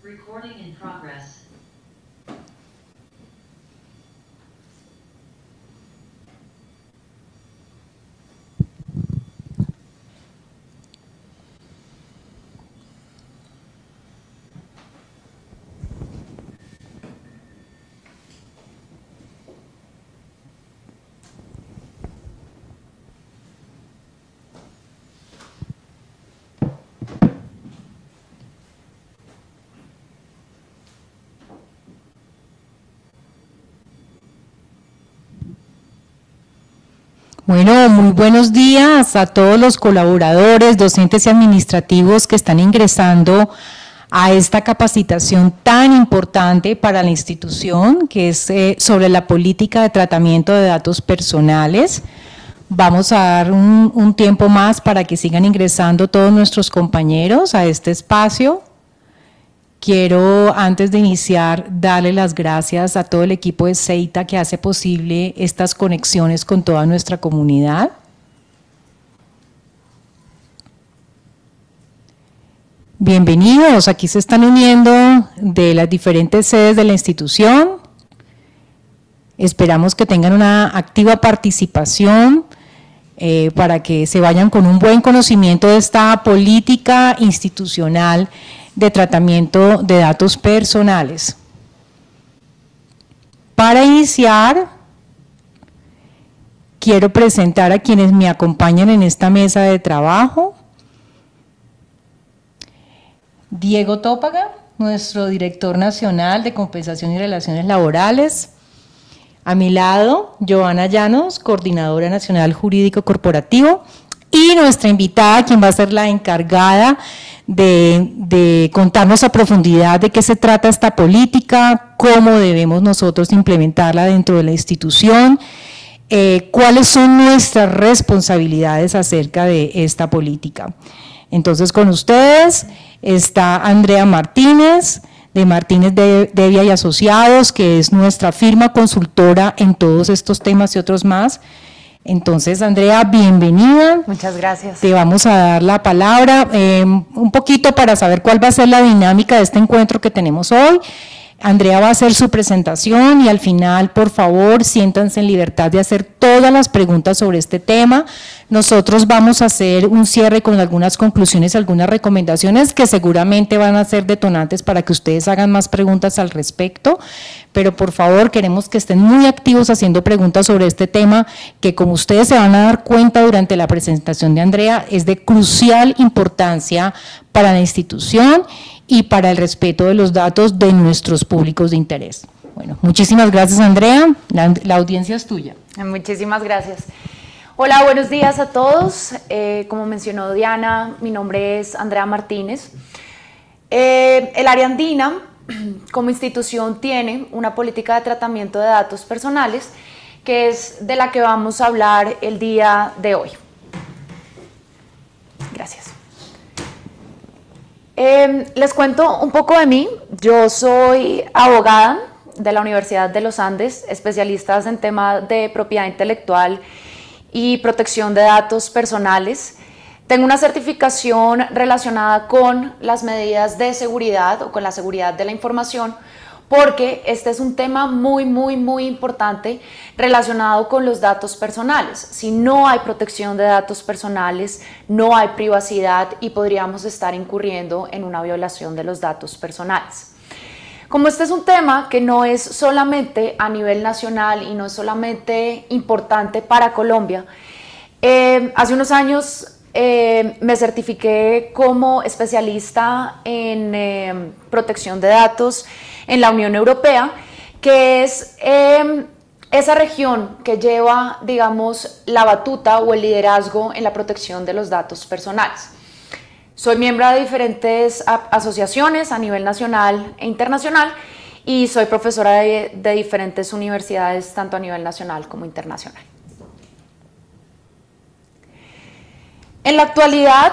Recording in progress. Bueno, muy buenos días a todos los colaboradores, docentes y administrativos que están ingresando a esta capacitación tan importante para la institución, que es sobre la política de tratamiento de datos personales. Vamos a dar un tiempo más para que sigan ingresando todos nuestros compañeros a este espacio. Quiero, antes de iniciar, darle las gracias a todo el equipo de CEITA que hace posible estas conexiones con toda nuestra comunidad. Bienvenidos, aquí se están uniendo de las diferentes sedes de la institución. Esperamos que tengan una activa participación para que se vayan con un buen conocimiento de esta política institucional de tratamiento de datos personales. Para iniciar, quiero presentar a quienes me acompañan en esta mesa de trabajo. Diego Tópaga, nuestro director nacional de compensación y relaciones laborales. A mi lado, Joana Llanos, coordinadora nacional jurídico corporativo. Y nuestra invitada, quien va a ser la encargada de contarnos a profundidad de qué se trata esta política, cómo debemos nosotros implementarla dentro de la institución, cuáles son nuestras responsabilidades acerca de esta política. Entonces, con ustedes está Andrea Martínez, de Martínez Devia y Asociados, que es nuestra firma consultora en todos estos temas y otros más. Entonces, Andrea, bienvenida. Muchas gracias. Te vamos a dar la palabra un poquito para saber cuál va a ser la dinámica de este encuentro que tenemos hoy. Andrea va a hacer su presentación y al final, por favor, siéntanse en libertad de hacer todas las preguntas sobre este tema. Nosotros vamos a hacer un cierre con algunas conclusiones, algunas recomendaciones que seguramente van a ser detonantes para que ustedes hagan más preguntas al respecto, pero por favor queremos que estén muy activos haciendo preguntas sobre este tema que, como ustedes se van a dar cuenta durante la presentación de Andrea, es de crucial importancia para la institución y para el respeto de los datos de nuestros públicos de interés. Bueno, muchísimas gracias, Andrea. La audiencia es tuya. Muchísimas gracias. Hola, buenos días a todos. Como mencionó Diana, mi nombre es Andrea Martínez. El área andina, como institución, tiene una política de tratamiento de datos personales, que es de la que vamos a hablar el día de hoy. Gracias. Les cuento un poco de mí. Yo soy abogada de la Universidad de los Andes, especialista en temas de propiedad intelectual y protección de datos personales. Tengo una certificación relacionada con las medidas de seguridad o con la seguridad de la información, porque este es un tema muy importante relacionado con los datos personales. Si no hay protección de datos personales, no hay privacidad y podríamos estar incurriendo en una violación de los datos personales. Como este es un tema que no es solamente a nivel nacional y no es solamente importante para Colombia, hace unos años me certifiqué como especialista en protección de datos en la Unión Europea, que es esa región que lleva, digamos, la batuta o el liderazgo en la protección de los datos personales. Soy miembro de diferentes asociaciones a nivel nacional e internacional y soy profesora de diferentes universidades, tanto a nivel nacional como internacional. En la actualidad,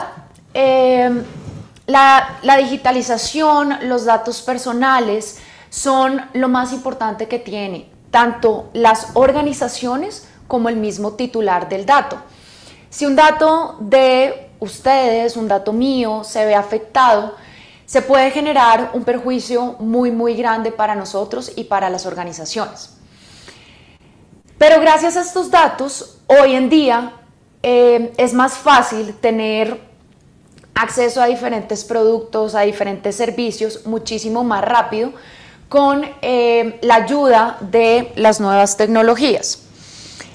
la digitalización, los datos personales son lo más importante que tiene tanto las organizaciones como el mismo titular del dato. Si un dato de ustedes, un dato mío, se ve afectado, se puede generar un perjuicio muy grande para nosotros y para las organizaciones. Pero gracias a estos datos, hoy en día es más fácil tener acceso a diferentes productos, a diferentes servicios, muchísimo más rápido, con la ayuda de las nuevas tecnologías.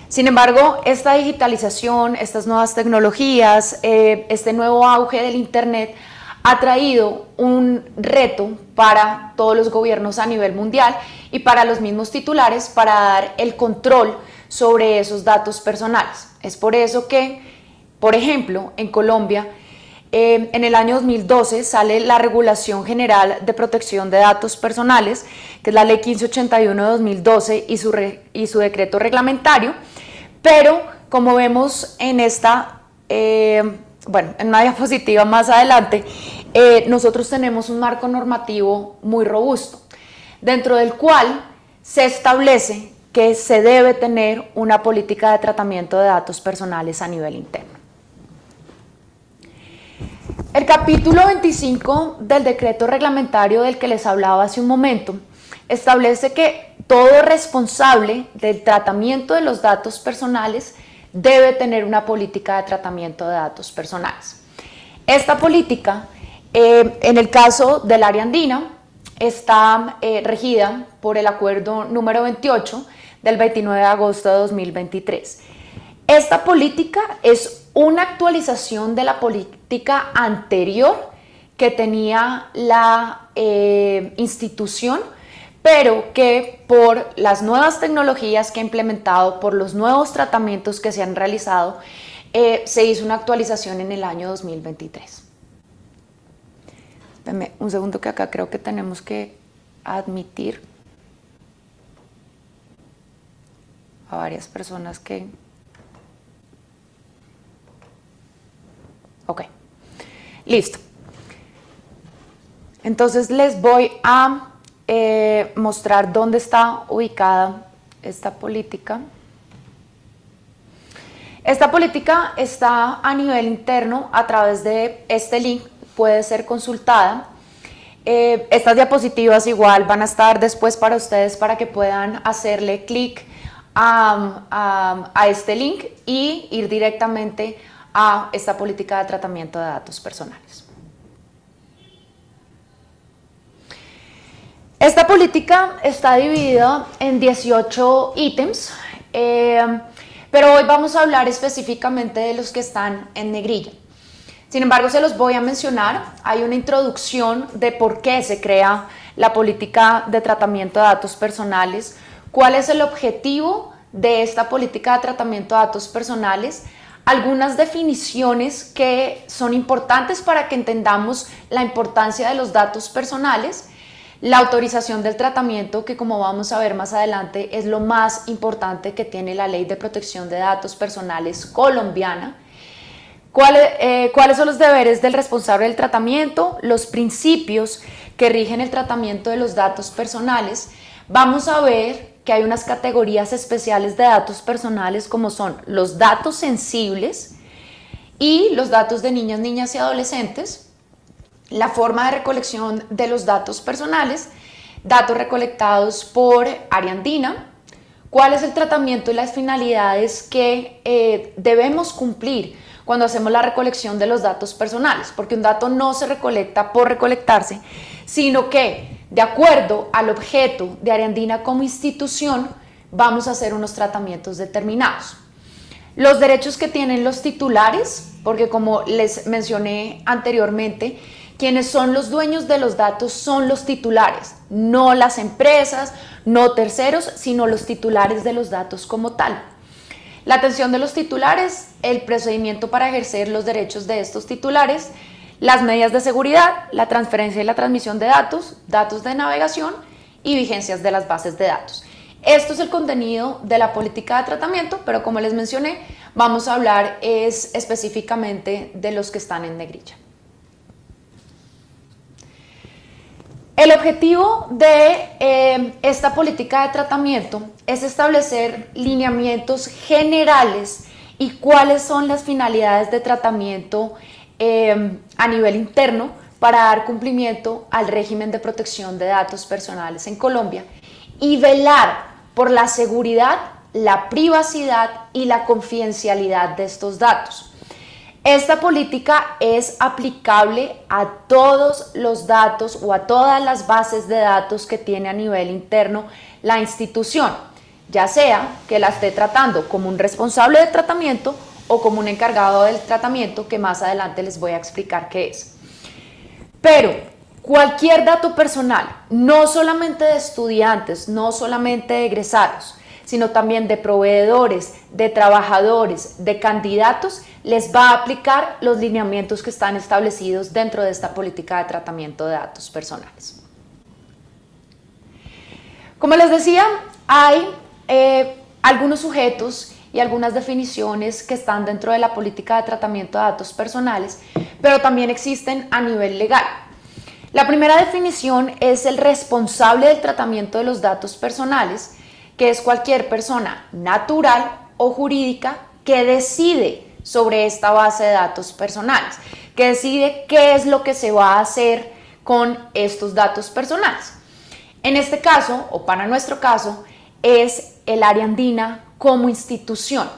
Sin embargo, esta digitalización, estas nuevas tecnologías, este nuevo auge del Internet ha traído un reto para todos los gobiernos a nivel mundial y para los mismos titulares para dar el control sobre esos datos personales. Es por eso que, por ejemplo, en Colombia, en el año 2012 sale la Regulación General de Protección de Datos Personales, que es la Ley 1581 de 2012 y su decreto reglamentario, pero como vemos en esta, en una diapositiva más adelante, nosotros tenemos un marco normativo muy robusto, dentro del cual se establece que se debe tener una política de tratamiento de datos personales a nivel interno. El capítulo 25 del decreto reglamentario del que les hablaba hace un momento establece que todo responsable del tratamiento de los datos personales debe tener una política de tratamiento de datos personales. Esta política, en el caso del área andina, está regida por el acuerdo número 28 del 29 de agosto de 2023. Esta política es una actualización de la política anterior que tenía la institución, pero que por las nuevas tecnologías que ha implementado, por los nuevos tratamientos que se han realizado, se hizo una actualización en el año 2023. Espérame un segundo que acá creo que tenemos que admitir a varias personas que... Ok, listo. Entonces les voy a mostrar dónde está ubicada esta política. Esta política está a nivel interno a través de este link, puede ser consultada. Estas diapositivas igual van a estar después para ustedes para que puedan hacerle clic a este link y ir directamente a esta política de tratamiento de datos personales. Esta política está dividida en 18 ítems, pero hoy vamos a hablar específicamente de los que están en negrilla. Sin embargo, se los voy a mencionar. Hay una introducción de por qué se crea la política de tratamiento de datos personales, cuál es el objetivo de esta política de tratamiento de datos personales, algunas definiciones que son importantes para que entendamos la importancia de los datos personales, la autorización del tratamiento, que como vamos a ver más adelante es lo más importante que tiene la Ley de Protección de Datos Personales colombiana, cuáles son los deberes del responsable del tratamiento, los principios que rigen el tratamiento de los datos personales. Vamos a ver que hay unas categorías especiales de datos personales como son los datos sensibles y los datos de niñas y adolescentes, la forma de recolección de los datos personales, datos recolectados por área andina, cuál es el tratamiento y las finalidades que debemos cumplir cuando hacemos la recolección de los datos personales, porque un dato no se recolecta por recolectarse, sino que de acuerdo al objeto de área andina como institución, vamos a hacer unos tratamientos determinados. Los derechos que tienen los titulares, porque como les mencioné anteriormente, quienes son los dueños de los datos son los titulares, no las empresas, no terceros, sino los titulares de los datos como tal. La atención de los titulares, el procedimiento para ejercer los derechos de estos titulares, las medidas de seguridad, la transferencia y la transmisión de datos, datos de navegación y vigencias de las bases de datos. Esto es el contenido de la política de tratamiento, pero como les mencioné, vamos a hablar específicamente de los que están en negrilla. El objetivo de esta política de tratamiento es establecer lineamientos generales y cuáles son las finalidades de tratamiento a nivel interno para dar cumplimiento al régimen de protección de datos personales en Colombia y velar por la seguridad, la privacidad y la confidencialidad de estos datos. Esta política es aplicable a todos los datos o a todas las bases de datos que tiene a nivel interno la institución, ya sea que la esté tratando como un responsable de tratamiento o como un encargado del tratamiento, que más adelante les voy a explicar qué es. Pero cualquier dato personal, no solamente de estudiantes, no solamente de egresados, sino también de proveedores, de trabajadores, de candidatos, les va a aplicar los lineamientos que están establecidos dentro de esta política de tratamiento de datos personales. Como les decía, hay algunos sujetos y algunas definiciones que están dentro de la política de tratamiento de datos personales, pero también existen a nivel legal. La primera definición es el responsable del tratamiento de los datos personales, que es cualquier persona natural o jurídica que decide sobre esta base de datos personales, que decide qué es lo que se va a hacer con estos datos personales. En este caso, o para nuestro caso, es el área andina como institución.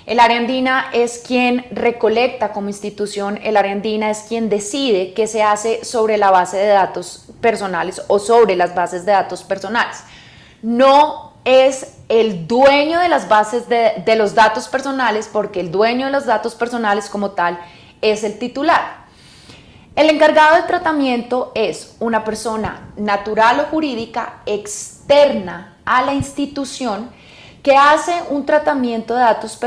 El área andina es quien recolecta como institución, el área andina es quien decide qué se hace sobre la base de datos personales o sobre las bases de datos personales. No es el dueño de las bases de los datos personales, porque el dueño de los datos personales como tal es el titular. El encargado del tratamiento es una persona natural o jurídica externa a la institución que hace un tratamiento de datos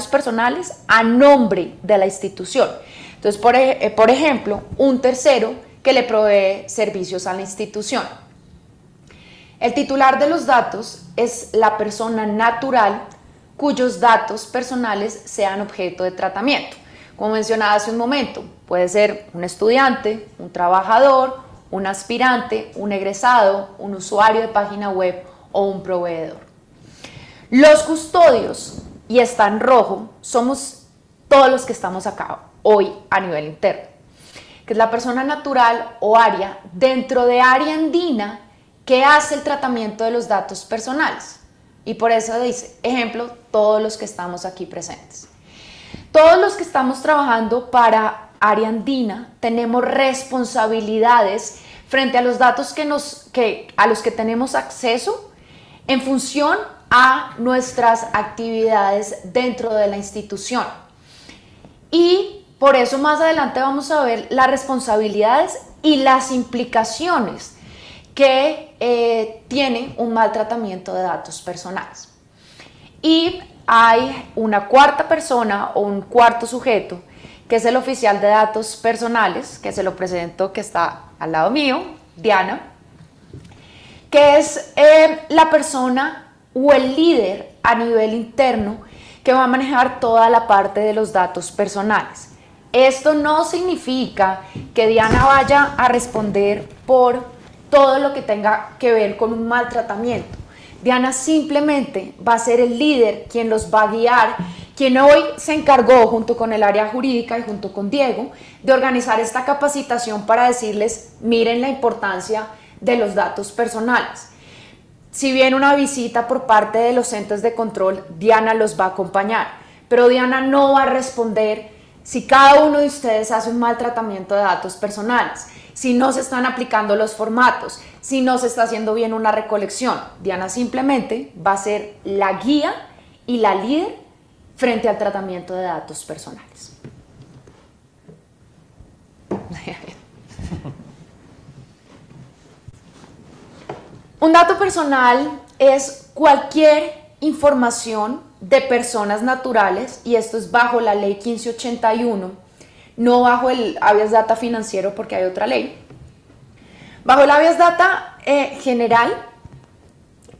personales a nombre de la institución. Entonces, por ejemplo, un tercero que le provee servicios a la institución. El titular de los datos es la persona natural cuyos datos personales sean objeto de tratamiento. Como mencionaba hace un momento, puede ser un estudiante, un trabajador, un aspirante, un egresado, un usuario de página web o un proveedor. Los custodios, y está en rojo, somos todos los que estamos acá hoy a nivel interno, que es la persona natural o área dentro de área andina que hace el tratamiento de los datos personales. Y por eso dice, ejemplo, todos los que estamos aquí presentes. Todos los que estamos trabajando para área andina tenemos responsabilidades frente a los datos a los que tenemos acceso en función a nuestras actividades dentro de la institución. Y por eso más adelante vamos a ver las responsabilidades y las implicaciones que tiene un mal tratamiento de datos personales. Y hay una cuarta persona o un cuarto sujeto, que es el oficial de datos personales, que se lo presento, que está al lado mío, Diana, que es la persona o el líder a nivel interno que va a manejar toda la parte de los datos personales. Esto no significa que Diana vaya a responder por todo lo que tenga que ver con un mal tratamiento. Diana simplemente va a ser el líder, quien los va a guiar, quien hoy se encargó junto con el área jurídica y junto con Diego de organizar esta capacitación para decirles, miren la importancia de los datos personales. Si viene una visita por parte de los entes de control, Diana los va a acompañar, pero Diana no va a responder si cada uno de ustedes hace un mal tratamiento de datos personales, si no se están aplicando los formatos, si no se está haciendo bien una recolección. Diana simplemente va a ser la guía y la líder frente al tratamiento de datos personales. Un dato personal es cualquier información de personas naturales, y esto es bajo la ley 1581, no bajo el habeas data financiero porque hay otra ley. Bajo el habeas data general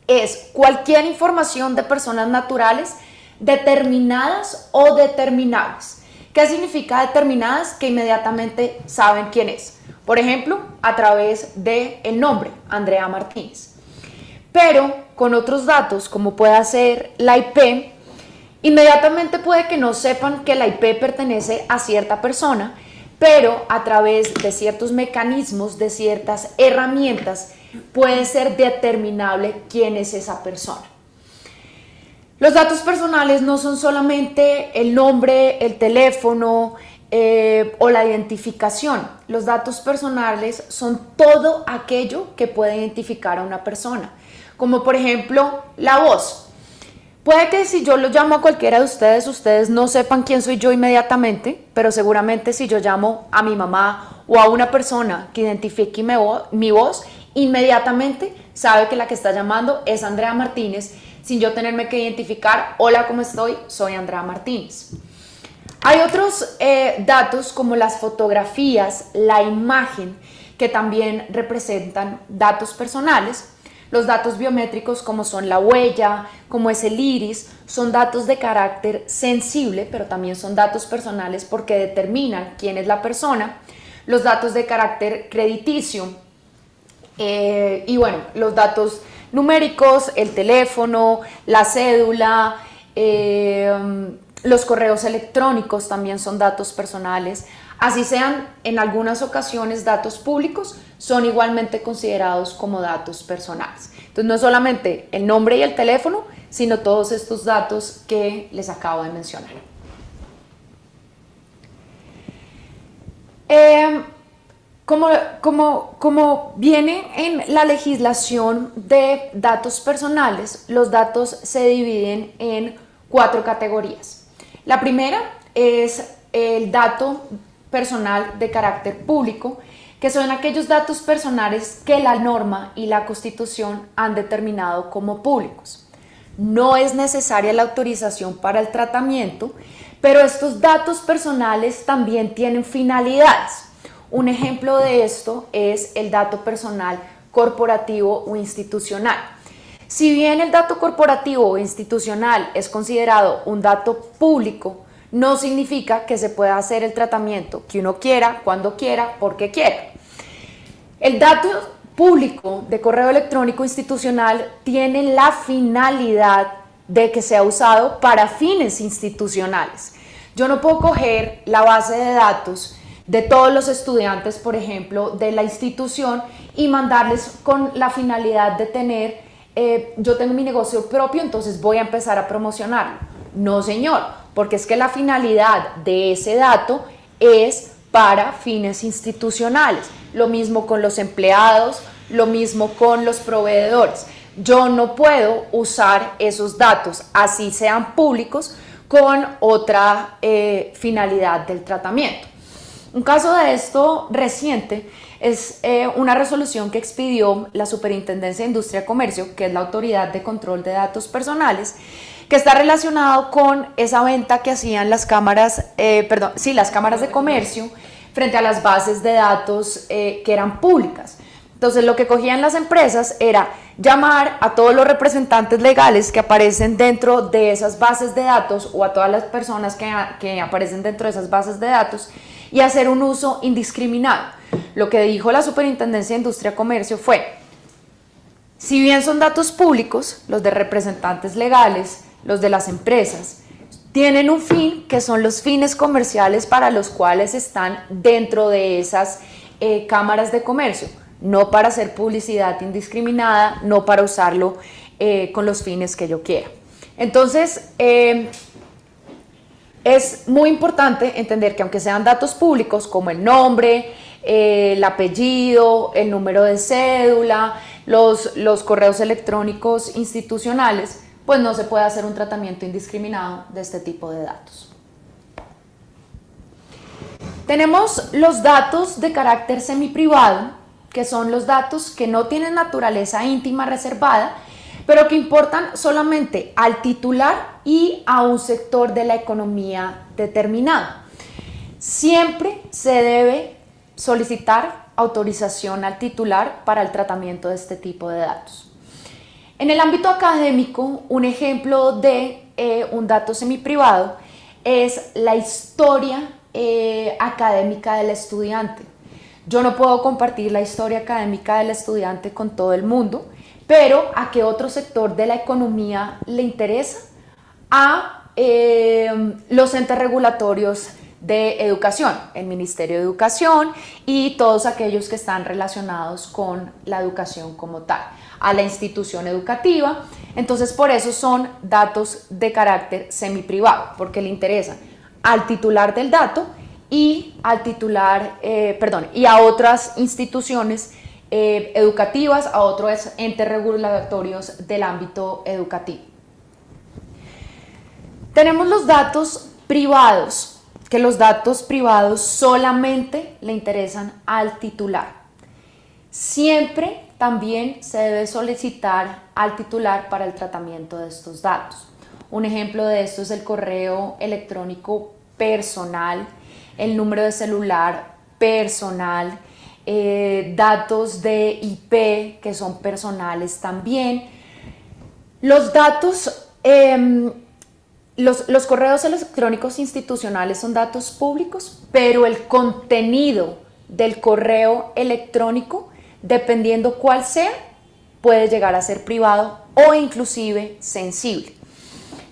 es cualquier información de personas naturales determinadas o determinables. ¿Qué significa determinadas? Que inmediatamente saben quién es. Por ejemplo, a través del nombre, Andrea Martínez. Pero con otros datos, como puede ser la IP, inmediatamente puede que no sepan que la IP pertenece a cierta persona, pero a través de ciertos mecanismos, de ciertas herramientas, puede ser determinable quién es esa persona. Los datos personales no son solamente el nombre, el teléfono o la identificación. Los datos personales son todo aquello que puede identificar a una persona, como por ejemplo la voz. Puede que si yo lo llamo a cualquiera de ustedes, ustedes no sepan quién soy yo inmediatamente, pero seguramente si yo llamo a mi mamá o a una persona que identifique mi voz, inmediatamente sabe que la que está llamando es Andrea Martínez, sin yo tenerme que identificar: hola, ¿cómo estoy? Soy Andrea Martínez. Hay otros datos como las fotografías, la imagen, que también representan datos personales. Los datos biométricos, como son la huella, como es el iris, son datos de carácter sensible, pero también son datos personales porque determinan quién es la persona. Los datos de carácter crediticio y bueno, los datos numéricos, el teléfono, la cédula, los correos electrónicos también son datos personales. Así sean en algunas ocasiones datos públicos, son igualmente considerados como datos personales. Entonces no es solamente el nombre y el teléfono, sino todos estos datos que les acabo de mencionar. Como viene en la legislación de datos personales, los datos se dividen en 4 categorías. La primera es el dato personal de carácter público, que son aquellos datos personales que la norma y la Constitución han determinado como públicos. No es necesaria la autorización para el tratamiento, pero estos datos personales también tienen finalidades. Un ejemplo de esto es el dato personal corporativo o institucional. Si bien el dato corporativo o institucional es considerado un dato público, no significa que se pueda hacer el tratamiento que uno quiera, cuando quiera, porque quiera. El dato público de correo electrónico institucional tiene la finalidad de que sea usado para fines institucionales. Yo no puedo coger la base de datos de todos los estudiantes, por ejemplo, de la institución y mandarles con la finalidad de tener, yo tengo mi negocio propio, entonces voy a empezar a promocionarlo. No, señor, porque es que la finalidad de ese dato es para fines institucionales. Lo mismo con los empleados, lo mismo con los proveedores. Yo no puedo usar esos datos, así sean públicos, con otra finalidad del tratamiento. Un caso de esto reciente es una resolución que expidió la Superintendencia de Industria y Comercio, que es la autoridad de control de datos personales, que está relacionado con esa venta que hacían las cámaras, las cámaras de comercio frente a las bases de datos que eran públicas. Entonces lo que cogían las empresas era llamar a todos los representantes legales que aparecen dentro de esas bases de datos o a todas las personas que aparecen dentro de esas bases de datos y hacer un uso indiscriminado. Lo que dijo la Superintendencia de Industria y Comercio fue: si bien son datos públicos, los de representantes legales, los de las empresas, tienen un fin que son los fines comerciales para los cuales están dentro de esas cámaras de comercio, no para hacer publicidad indiscriminada, no para usarlo con los fines que yo quiera. Entonces, es muy importante entender que aunque sean datos públicos como el nombre, el apellido, el número de cédula, los correos electrónicos institucionales, pues no se puede hacer un tratamiento indiscriminado de este tipo de datos. Tenemos los datos de carácter semiprivado, que son los datos que no tienen naturaleza íntima reservada, pero que importan solamente al titular y a un sector de la economía determinado. Siempre se debe solicitar autorización al titular para el tratamiento de este tipo de datos. En el ámbito académico, un ejemplo de un dato semiprivado es la historia académica del estudiante. Yo no puedo compartir la historia académica del estudiante con todo el mundo, pero ¿a qué otro sector de la economía le interesa? A los entes regulatorios de Educación, el Ministerio de Educación y todos aquellos que están relacionados con la educación como tal, a la institución educativa. Entonces, por eso son datos de carácter semiprivado, porque le interesan al titular del dato y al titular, y a otras instituciones educativas, a otros entes regulatorios del ámbito educativo. Tenemos los datos privados, que los datos privados solamente le interesan al titular. Siempre también se debe solicitar al titular para el tratamiento de estos datos. Un ejemplo de esto es el correo electrónico personal, el número de celular personal, datos de IP que son personales también. Los datos, los correos electrónicos institucionales son datos públicos, pero el contenido del correo electrónico, dependiendo cuál sea, puede llegar a ser privado o inclusive sensible.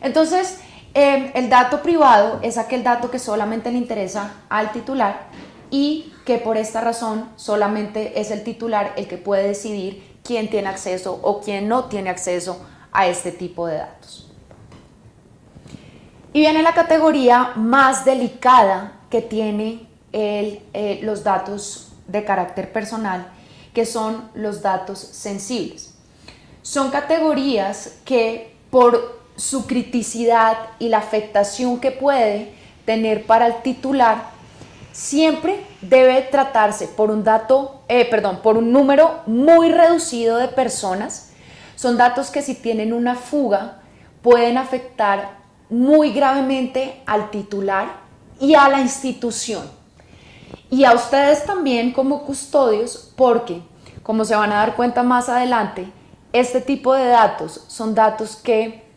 Entonces, el dato privado es aquel dato que solamente le interesa al titular y que por esta razón solamente es el titular el que puede decidir quién tiene acceso o quién no tiene acceso a este tipo de datos. Y viene la categoría más delicada que tiene los datos de carácter personal, que son los datos sensibles. Son categorías que por su criticidad y la afectación que puede tener para el titular, siempre debe tratarse por un número muy reducido de personas. Son datos que si tienen una fuga pueden afectar muy gravemente al titular y a la institución. Y a ustedes también como custodios, porque, como se van a dar cuenta más adelante, este tipo de datos son datos que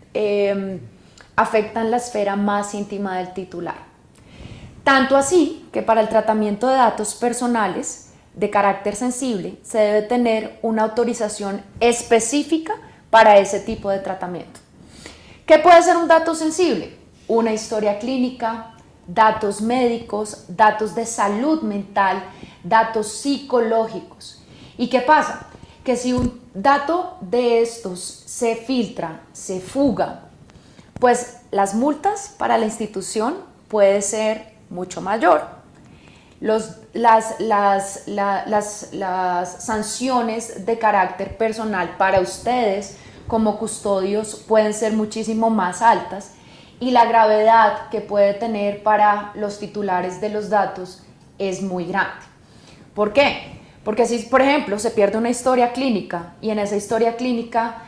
afectan la esfera más íntima del titular. Tanto así que para el tratamiento de datos personales de carácter sensible se debe tener una autorización específica para ese tipo de tratamiento. ¿Qué puede ser un dato sensible? Una historia clínica, datos médicos, datos de salud mental, datos psicológicos. ¿Y qué pasa? Que si un dato de estos se filtra, se fuga, pues las multas para la institución puede ser mucho mayor. Las sanciones de carácter personal para ustedes como custodios pueden ser muchísimo más altas y la gravedad que puede tener para los titulares de los datos es muy grande. ¿Por qué? Porque si, por ejemplo, se pierde una historia clínica y en esa historia clínica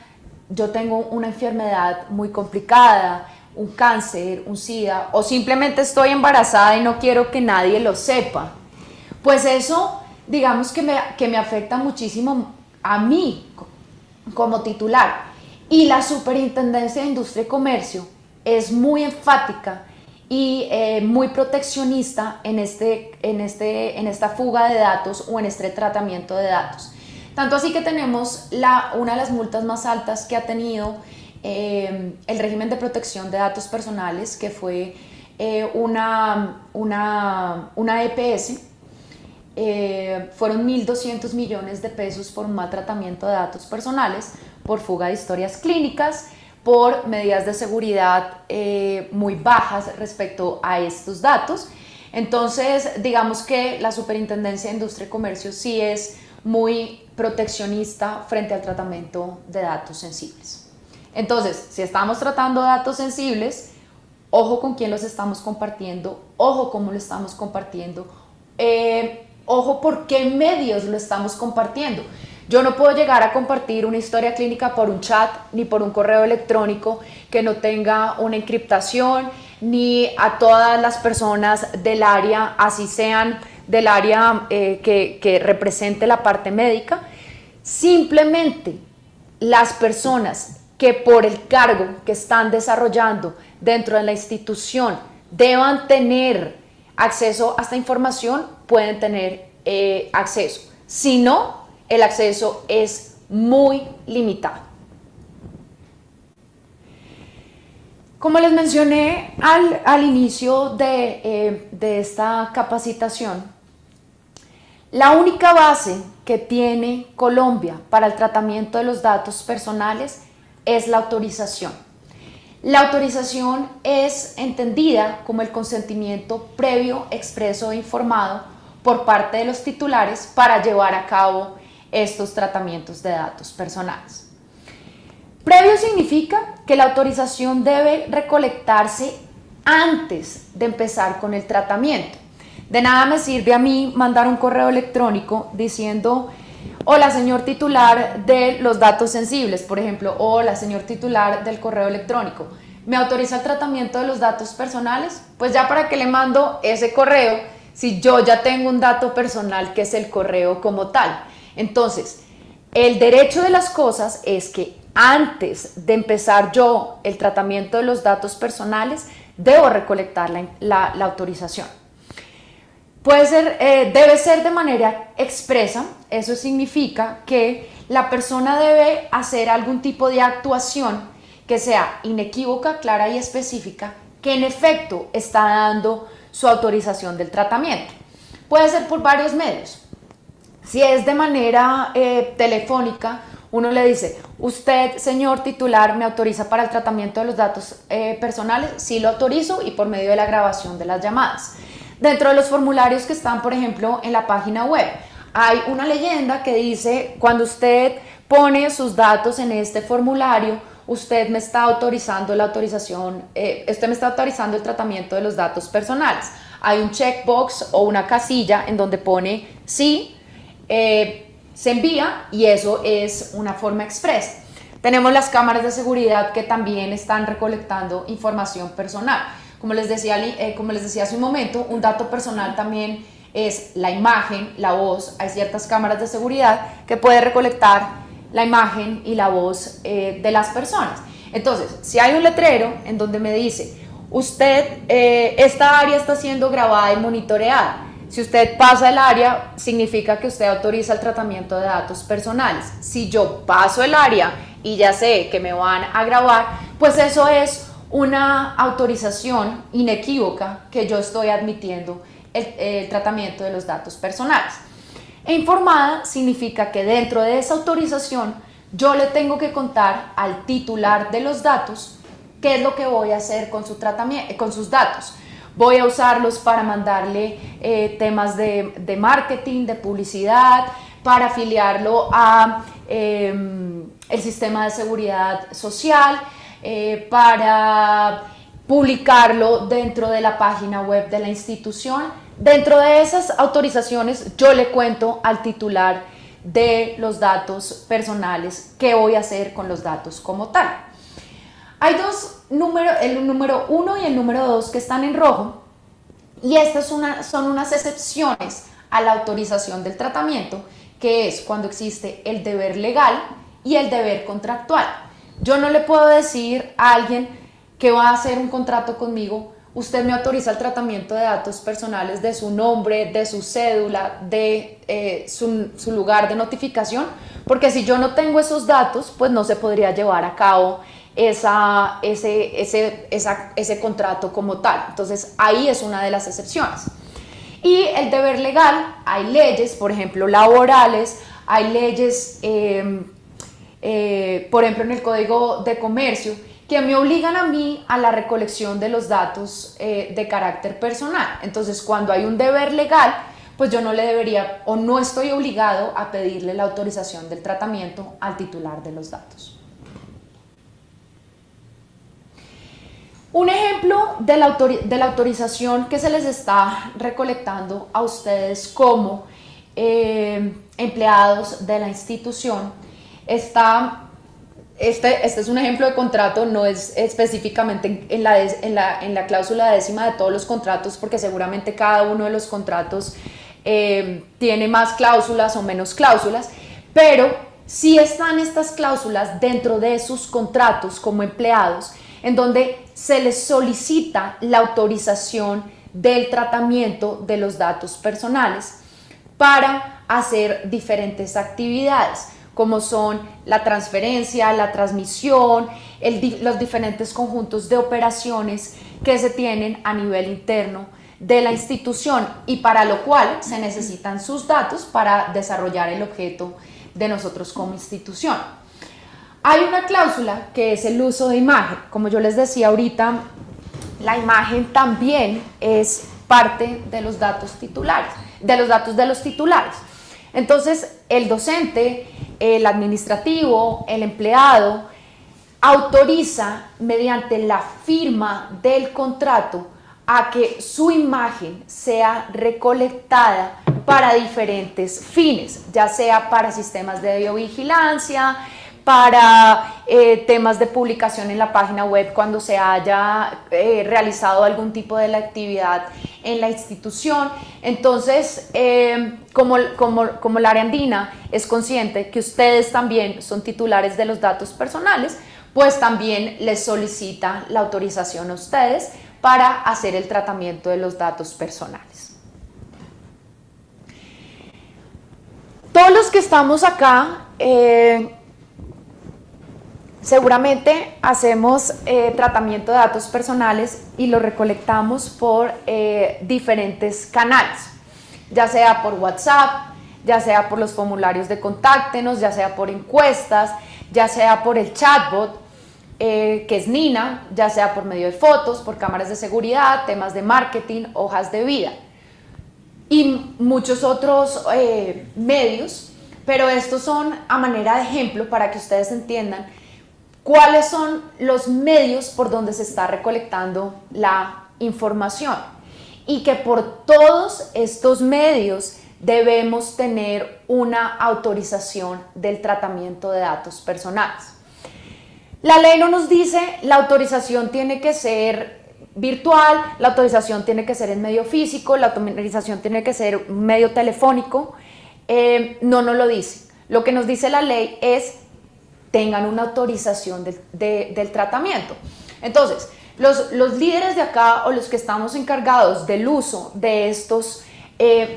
yo tengo una enfermedad muy complicada, un cáncer, un SIDA, o simplemente estoy embarazada y no quiero que nadie lo sepa, pues eso, digamos que me afecta muchísimo a mí como titular. Y la Superintendencia de Industria y Comercio es muy enfática y muy proteccionista en esta fuga de datos o en este tratamiento de datos. Tanto así que tenemos una de las multas más altas que ha tenido el régimen de protección de datos personales, que fue una EPS. Fueron 1.200 millones de pesos por un mal tratamiento de datos personales, por fuga de historias clínicas, por medidas de seguridad muy bajas respecto a estos datos. Entonces, digamos que la Superintendencia de Industria y Comercio sí es muy proteccionista frente al tratamiento de datos sensibles. Entonces, si estamos tratando datos sensibles, ojo con quién los estamos compartiendo, ojo cómo lo estamos compartiendo, ojo por qué medios lo estamos compartiendo. Yo no puedo llegar a compartir una historia clínica por un chat ni por un correo electrónico que no tenga una encriptación, ni a todas las personas del área, así sean del área que represente la parte médica. Simplemente las personas que por el cargo que están desarrollando dentro de la institución deban tener acceso a esta información pueden tener acceso. Si no, el acceso es muy limitado. Como les mencioné al inicio de esta capacitación, la única base que tiene Colombia para el tratamiento de los datos personales es la autorización. La autorización es entendida como el consentimiento previo, expreso e informado por parte de los titulares para llevar a cabo estos tratamientos de datos personales. Previo significa que la autorización debe recolectarse antes de empezar con el tratamiento. De nada me sirve a mí mandar un correo electrónico diciendo: hola señor titular de los datos sensibles, por ejemplo, hola señor titular del correo electrónico, ¿me autoriza el tratamiento de los datos personales? Pues ya, para qué le mando ese correo si yo ya tengo un dato personal que es el correo como tal. Entonces, el derecho de las cosas es que antes de empezar yo el tratamiento de los datos personales, debo recolectar la autorización. Debe ser de manera expresa. Eso significa que la persona debe hacer algún tipo de actuación que sea inequívoca, clara y específica, que en efecto está dando su autorización del tratamiento. Puede ser por varios medios. Si es de manera telefónica, uno le dice: usted, señor titular, ¿me autoriza para el tratamiento de los datos personales? Sí, lo autorizo, y por medio de la grabación de las llamadas. Dentro de los formularios que están, por ejemplo, en la página web, hay una leyenda que dice: cuando usted pone sus datos en este formulario, usted me está autorizando la autorización, usted me está autorizando el tratamiento de los datos personales. Hay un checkbox o una casilla en donde pone sí, se envía, y eso es una forma expresa. Tenemos las cámaras de seguridad que también están recolectando información personal. Como les decía hace un momento, un dato personal también es la imagen, la voz. Hay ciertas cámaras de seguridad que pueden recolectar la imagen y la voz de las personas. Entonces, si hay un letrero en donde me dice: usted, esta área está siendo grabada y monitoreada. Si usted pasa el área, significa que usted autoriza el tratamiento de datos personales. Si yo paso el área y ya sé que me van a grabar, pues eso es una autorización inequívoca que yo estoy admitiendo el tratamiento de los datos personales. E informada significa que dentro de esa autorización yo le tengo que contar al titular de los datos qué es lo que voy a hacer con sus datos. Voy a usarlos para mandarle temas de marketing, de publicidad, para afiliarlo a el sistema de seguridad social, para publicarlo dentro de la página web de la institución. Dentro de esas autorizaciones yo le cuento al titular de los datos personales qué voy a hacer con los datos como tal. Hay dos números, el número 1 y el número 2, que están en rojo, y estas son unas excepciones a la autorización del tratamiento, que es cuando existe el deber legal y el deber contractual. Yo no le puedo decir a alguien que va a hacer un contrato conmigo: usted me autoriza el tratamiento de datos personales de su nombre, de su cédula, de su lugar de notificación, porque si yo no tengo esos datos, pues no se podría llevar a cabo ese contrato como tal. Entonces ahí es una de las excepciones. Y el deber legal, hay leyes, por ejemplo laborales, hay leyes, por ejemplo en el Código de Comercio, que me obligan a mí a la recolección de los datos de carácter personal. Entonces, cuando hay un deber legal, pues yo no le debería, o no estoy obligado a pedirle la autorización del tratamiento al titular de los datos. Un ejemplo de la autorización que se les está recolectando a ustedes como empleados de la institución este es un ejemplo de contrato, no es específicamente en la cláusula décima de todos los contratos, porque seguramente cada uno de los contratos tiene más cláusulas o menos cláusulas, pero sí están estas cláusulas dentro de sus contratos como empleados, en donde se les solicita la autorización del tratamiento de los datos personales para hacer diferentes actividades. como son la transferencia, la transmisión, los diferentes conjuntos de operaciones que se tienen a nivel interno de la institución y para lo cual se necesitan sus datos para desarrollar el objeto de nosotros como institución. Hay una cláusula que es el uso de imagen. Como yo les decía ahorita, la imagen también es parte de los datos titulares, de los titulares. Entonces, el docente, el administrativo, el empleado, autoriza mediante la firma del contrato a que su imagen sea recolectada para diferentes fines, ya sea para sistemas de videovigilancia, para temas de publicación en la página web cuando se haya realizado algún tipo de la actividad en la institución. Entonces, como el área andina es consciente que ustedes también son titulares de los datos personales, pues también les solicita la autorización a ustedes para hacer el tratamiento de los datos personales. Todos los que estamos acá, seguramente hacemos tratamiento de datos personales y lo recolectamos por diferentes canales, ya sea por WhatsApp, ya sea por los formularios de contáctenos, ya sea por encuestas, ya sea por el chatbot, que es Nina, ya sea por medio de fotos, por cámaras de seguridad, temas de marketing, hojas de vida y muchos otros medios, pero estos son a manera de ejemplo para que ustedes entiendan cuáles son los medios por donde se está recolectando la información y que por todos estos medios debemos tener una autorización del tratamiento de datos personales. La ley no nos dice la autorización tiene que ser virtual, la autorización tiene que ser en medio físico, la autorización tiene que ser medio telefónico, no nos lo dice. Lo que nos dice la ley es tengan una autorización del tratamiento. Entonces, los líderes de acá o los que estamos encargados del uso de estos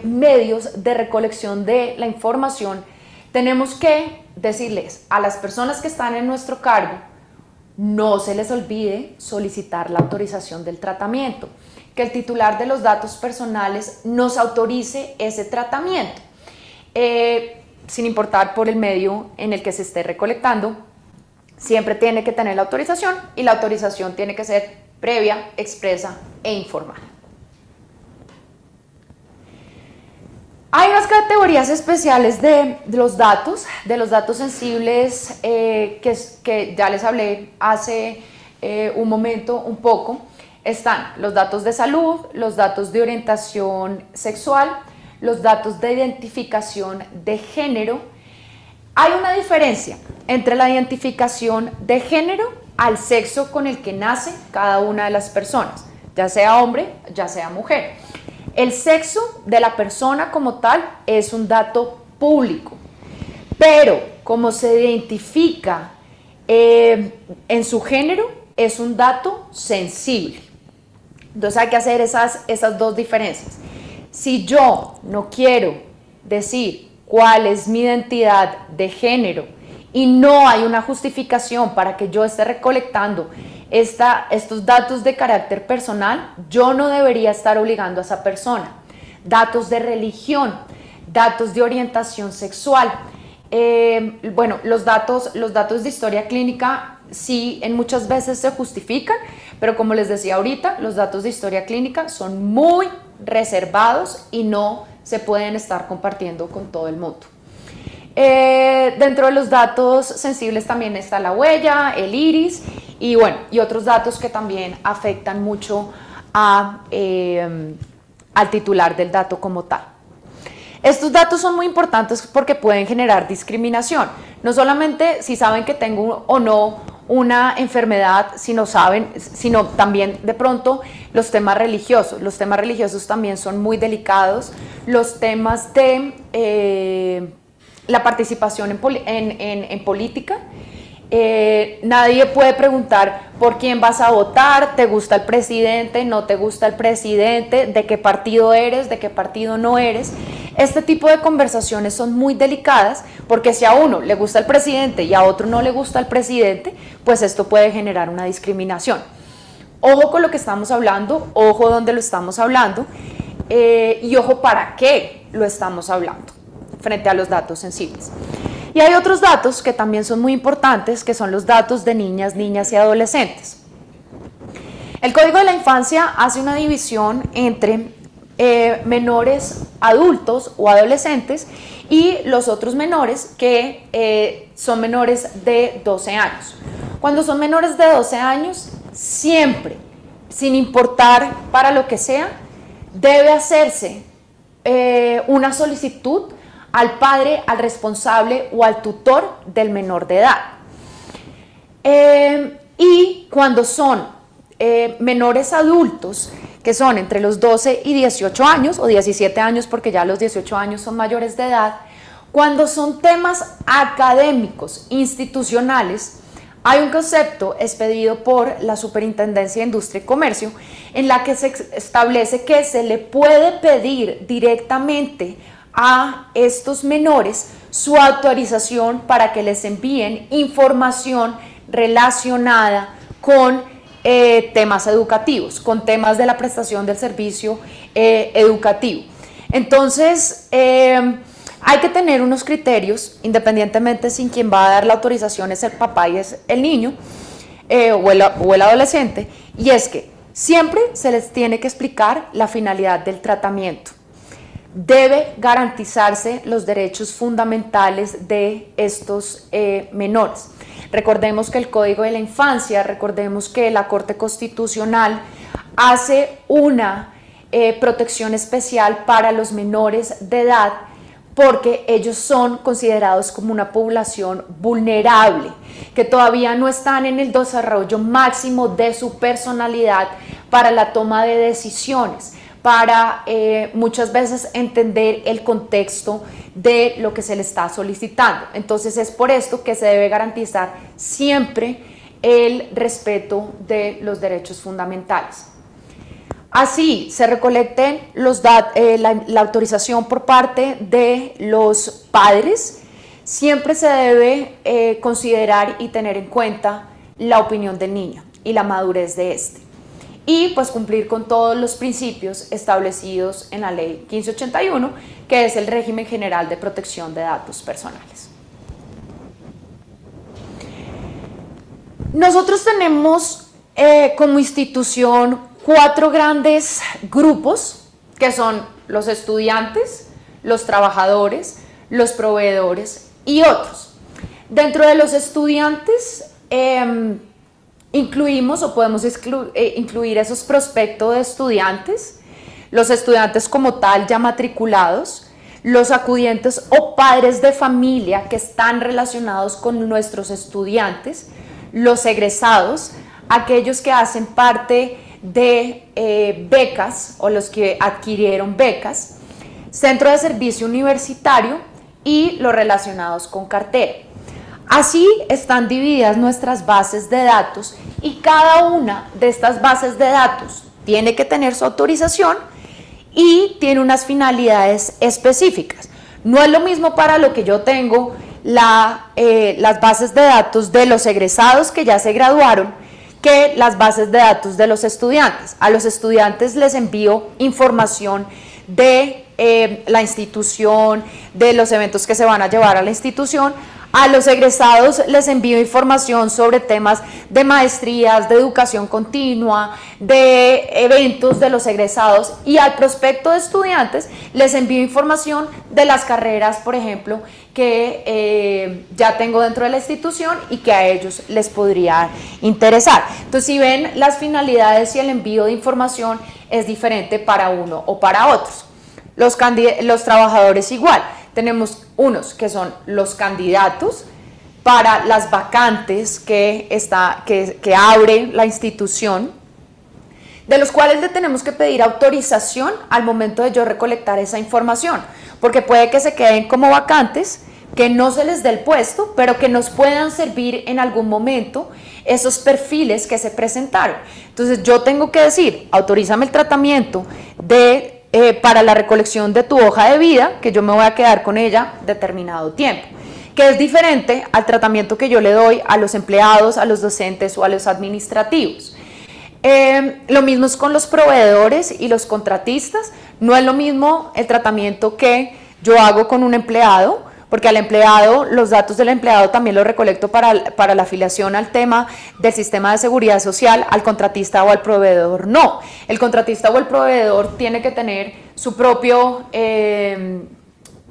medios de recolección de la información, tenemos que decirles a las personas que están en nuestro cargo, no se les olvide solicitar la autorización del tratamiento, que el titular de los datos personales nos autorice ese tratamiento, sin importar por el medio en el que se esté recolectando, siempre tiene que tener la autorización y la autorización tiene que ser previa, expresa e informal. Hay unas categorías especiales de los datos sensibles que ya les hablé hace un momento un poco. Están los datos de salud, los datos de orientación sexual, los datos de identificación de género. Hay una diferencia entre la identificación de género al sexo con el que nace cada una de las personas, ya sea hombre, ya sea mujer. El sexo de la persona como tal es un dato público, pero como se identifica en su género, es un dato sensible. Entonces hay que hacer esas dos diferencias. Si yo no quiero decir cuál es mi identidad de género y no hay una justificación para que yo esté recolectando estos datos de carácter personal, yo no debería estar obligando a esa persona. Datos de religión, datos de orientación sexual. Bueno, los datos de historia clínica sí en muchas veces se justifican, pero como les decía ahorita, los datos de historia clínica son muy reservados y no se pueden estar compartiendo con todo el mundo. Dentro de los datos sensibles también está la huella, el iris y bueno, y otros datos que también afectan mucho al titular del dato como tal. Estos datos son muy importantes porque pueden generar discriminación, no solamente si saben que tengo o no una enfermedad, sino también de pronto los temas religiosos. Los temas religiosos también son muy delicados, los temas de la participación en política. Nadie puede preguntar por quién vas a votar, te gusta el presidente, no te gusta el presidente, de qué partido eres, de qué partido no eres. Este tipo de conversaciones son muy delicadas porque si a uno le gusta el presidente y a otro no le gusta el presidente, pues esto puede generar una discriminación. Ojo con lo que estamos hablando, ojo donde lo estamos hablando y ojo para qué lo estamos hablando frente a los datos sensibles. Y hay otros datos que también son muy importantes, que son los datos de niñas y adolescentes. El Código de la Infancia hace una división entre menores adultos o adolescentes y los otros menores que son menores de 12 años. Cuando son menores de 12 años, siempre, sin importar para lo que sea, debe hacerse una solicitud al padre, al responsable o al tutor del menor de edad. Y cuando son menores adultos, que son entre los 12 y 18 años, o 17 años porque ya los 18 años son mayores de edad, cuando son temas académicos, institucionales, hay un concepto expedido por la Superintendencia de Industria y Comercio en la que se establece que se le puede pedir directamente a estos menores su autorización para que les envíen información relacionada con temas educativos, con temas de la prestación del servicio educativo. Entonces, hay que tener unos criterios, independientemente si quien va a dar la autorización es el papá y es el niño o el adolescente, y es que siempre se les tiene que explicar la finalidad del tratamiento. Debe garantizarse los derechos fundamentales de estos menores. Recordemos que el Código de la Infancia, recordemos que la Corte Constitucional hace una protección especial para los menores de edad porque ellos son considerados como una población vulnerable, que todavía no están en el desarrollo máximo de su personalidad para la toma de decisiones, para muchas veces entender el contexto de lo que se le está solicitando. Entonces es por esto que se debe garantizar siempre el respeto de los derechos fundamentales. Así se recolecten la autorización por parte de los padres, siempre se debe considerar y tener en cuenta la opinión del niño y la madurez de este. Y pues cumplir con todos los principios establecidos en la Ley 1581, que es el régimen general de protección de datos personales. Nosotros tenemos como institución 4 grandes grupos, que son los estudiantes, los trabajadores, los proveedores y otros. Dentro de los estudiantes, incluimos o podemos incluir esos prospectos de estudiantes, los estudiantes como tal ya matriculados, los acudientes o padres de familia que están relacionados con nuestros estudiantes, los egresados, aquellos que hacen parte de becas o los que adquirieron becas, centro de servicio universitario y los relacionados con cartera. Así están divididas nuestras bases de datos y cada una de estas bases de datos tiene que tener su autorización y tiene unas finalidades específicas. No es lo mismo para lo que yo tengo las bases de datos de los egresados que ya se graduaron que las bases de datos de los estudiantes. A los estudiantes les envío información de la institución, de los eventos que se van a llevar a la institución. A los egresados les envío información sobre temas de maestrías, de educación continua, de eventos de los egresados, y al prospecto de estudiantes les envío información de las carreras, por ejemplo, que ya tengo dentro de la institución y que a ellos les podría interesar. Entonces, si ven, las finalidades y el envío de información es diferente para uno o para otros. Los trabajadores igual. Tenemos unos que son los candidatos para las vacantes que abre la institución, de los cuales le tenemos que pedir autorización al momento de yo recolectar esa información, porque puede que se queden como vacantes, que no se les dé el puesto, pero que nos puedan servir en algún momento esos perfiles que se presentaron. Entonces yo tengo que decir, autorízame el tratamiento de para la recolección de tu hoja de vida, que yo me voy a quedar con ella determinado tiempo, que es diferente al tratamiento que yo le doy a los empleados, a los docentes o a los administrativos. Lo mismo es con los proveedores y los contratistas. No es lo mismo el tratamiento que yo hago con un empleado, porque al empleado, los datos del empleado también los recolecto para la afiliación al tema del sistema de seguridad social. Al contratista o al proveedor no. El contratista o el proveedor tiene que tener su propio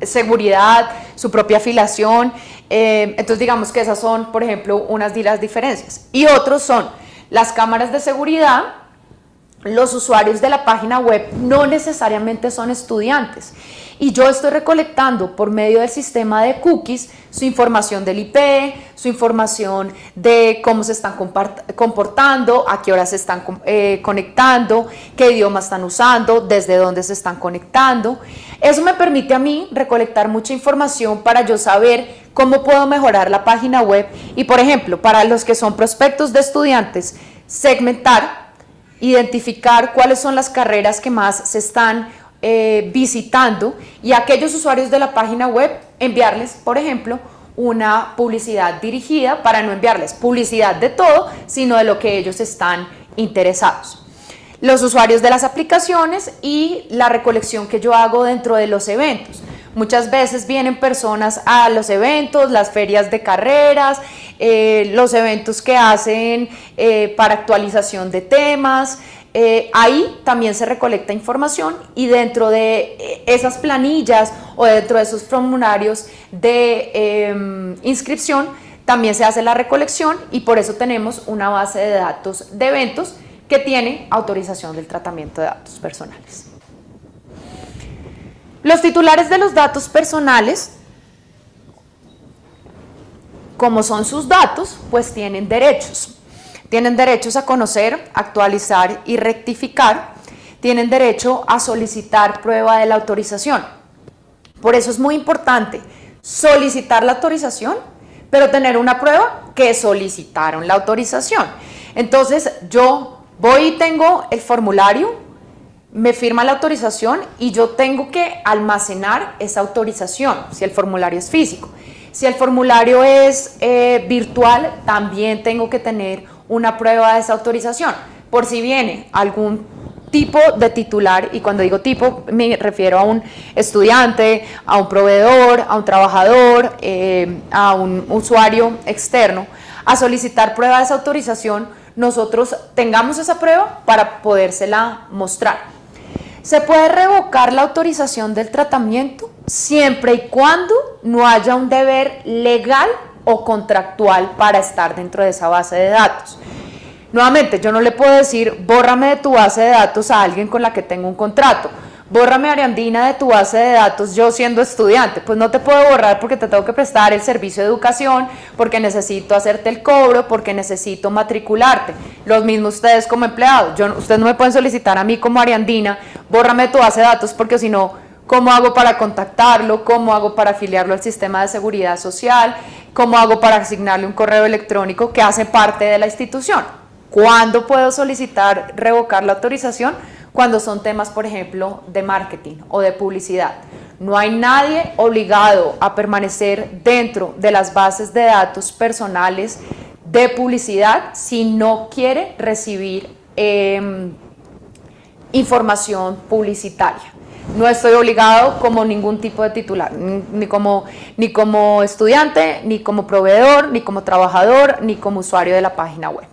seguridad, su propia afiliación. Entonces digamos que esas son, por ejemplo, unas de las diferencias. Y otros son las cámaras de seguridad. Los usuarios de la página web no necesariamente son estudiantes y yo estoy recolectando por medio del sistema de cookies su información del IP, su información de cómo se están comportando, a qué horas se están conectando, qué idioma están usando, desde dónde se están conectando. Eso me permite a mí recolectar mucha información para yo saber cómo puedo mejorar la página web y, por ejemplo, para los que son prospectos de estudiantes, segmentar, identificar cuáles son las carreras que más se están visitando y a aquellos usuarios de la página web enviarles, por ejemplo, una publicidad dirigida para no enviarles publicidad de todo, sino de lo que ellos están interesados. Los usuarios de las aplicaciones y la recolección que yo hago dentro de los eventos. Muchas veces vienen personas a los eventos, las ferias de carreras, los eventos que hacen para actualización de temas. Ahí también se recolecta información y dentro de esas planillas o dentro de esos formularios de inscripción también se hace la recolección y por eso tenemos una base de datos de eventos que tiene autorización del tratamiento de datos personales. Los titulares de los datos personales, como son sus datos, pues tienen derechos. Tienen derechos a conocer, actualizar y rectificar. Tienen derecho a solicitar prueba de la autorización. Por eso es muy importante solicitar la autorización, pero tener una prueba que solicitaron la autorización. Entonces yo voy y tengo el formulario, me firma la autorización y yo tengo que almacenar esa autorización, si el formulario es físico. Si el formulario es virtual, también tengo que tener una prueba de esa autorización, por si viene algún tipo de titular, y cuando digo tipo me refiero a un estudiante, a un proveedor, a un trabajador, a un usuario externo, a solicitar prueba de esa autorización, nosotros tengamos esa prueba para podérsela mostrar. Se puede revocar la autorización del tratamiento siempre y cuando no haya un deber legal o contractual para estar dentro de esa base de datos. Nuevamente, yo no le puedo decir, bórrame de tu base de datos a alguien con la que tengo un contrato. Bórrame, Ariandina, de tu base de datos yo siendo estudiante. Pues no te puedo borrar porque te tengo que prestar el servicio de educación, porque necesito hacerte el cobro, porque necesito matricularte. Los mismos ustedes como empleados. Ustedes no me pueden solicitar a mí como Ariandina, bórrame de tu base de datos, porque si no, ¿cómo hago para contactarlo? ¿Cómo hago para afiliarlo al sistema de seguridad social? ¿Cómo hago para asignarle un correo electrónico que hace parte de la institución? ¿Cuándo puedo solicitar revocar la autorización? Cuando son temas, por ejemplo, de marketing o de publicidad. No hay nadie obligado a permanecer dentro de las bases de datos personales de publicidad si no quiere recibir información publicitaria. No estoy obligado como ningún tipo de titular, ni como estudiante, ni como proveedor, ni como trabajador, ni como usuario de la página web.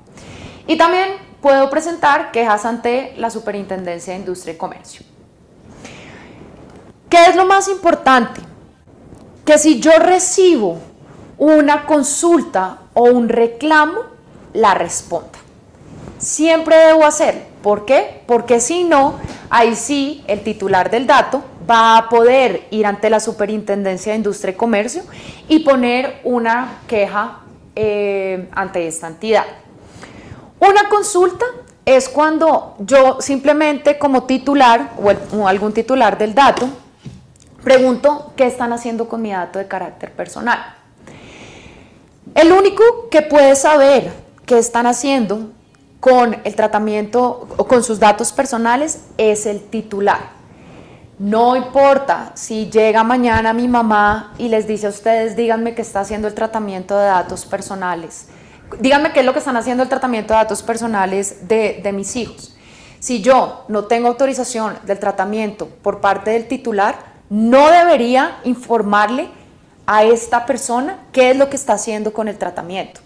Y también puedo presentar quejas ante la Superintendencia de Industria y Comercio. ¿Qué es lo más importante? Que si yo recibo una consulta o un reclamo, la responda. Siempre debo hacerlo. ¿Por qué? Porque si no, ahí sí el titular del dato va a poder ir ante la Superintendencia de Industria y Comercio y poner una queja ante esta entidad. Una consulta es cuando yo simplemente como titular o algún titular del dato pregunto qué están haciendo con mi dato de carácter personal. El único que puede saber qué están haciendo con el tratamiento o con sus datos personales es el titular. No importa si llega mañana mi mamá y les dice a ustedes, díganme que está haciendo el tratamiento de datos personales. Díganme qué es lo que están haciendo el tratamiento de datos personales de mis hijos. Si yo no tengo autorización del tratamiento por parte del titular, no debería informarle a esta persona qué es lo que está haciendo con el tratamiento.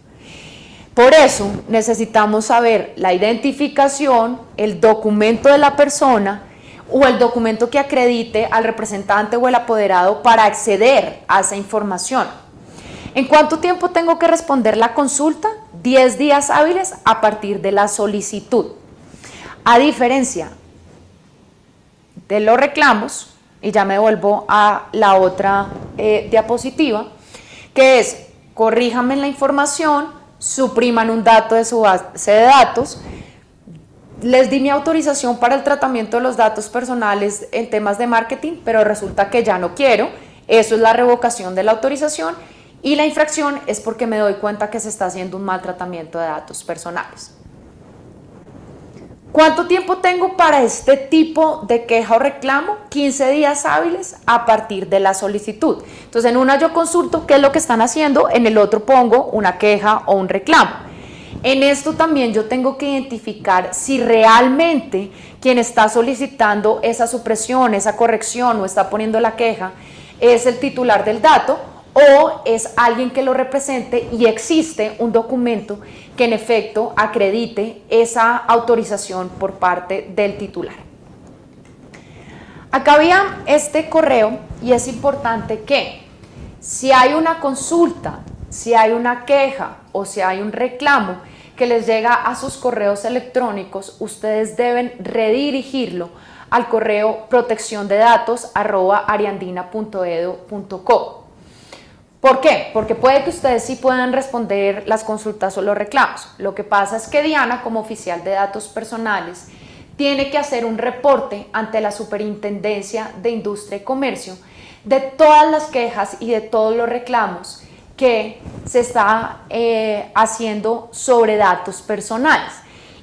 Por eso necesitamos saber la identificación, el documento de la persona o el documento que acredite al representante o el apoderado para acceder a esa información. ¿En cuánto tiempo tengo que responder la consulta? 10 días hábiles a partir de la solicitud. A diferencia de los reclamos, y ya me vuelvo a la otra diapositiva, que es, corríjame la información, supriman un dato de su base de datos, les di mi autorización para el tratamiento de los datos personales en temas de marketing, pero resulta que ya no quiero, eso es la revocación de la autorización, y la infracción es porque me doy cuenta que se está haciendo un mal tratamiento de datos personales. ¿Cuánto tiempo tengo para este tipo de queja o reclamo? 15 días hábiles a partir de la solicitud. Entonces, en una yo consulto qué es lo que están haciendo, en el otro pongo una queja o un reclamo. En esto también yo tengo que identificar si realmente quien está solicitando esa supresión, esa corrección o está poniendo la queja es el titular del dato o es alguien que lo represente y existe un documento que en efecto acredite esa autorización por parte del titular. Acá había este correo y es importante que si hay una consulta, si hay una queja o si hay un reclamo que les llega a sus correos electrónicos, ustedes deben redirigirlo al correo protecciondedatos@ariandina.edu.co. ¿Por qué? Porque puede que ustedes sí puedan responder las consultas o los reclamos. Lo que pasa es que Diana, como oficial de datos personales, tiene que hacer un reporte ante la Superintendencia de Industria y Comercio de todas las quejas y de todos los reclamos que se está haciendo sobre datos personales.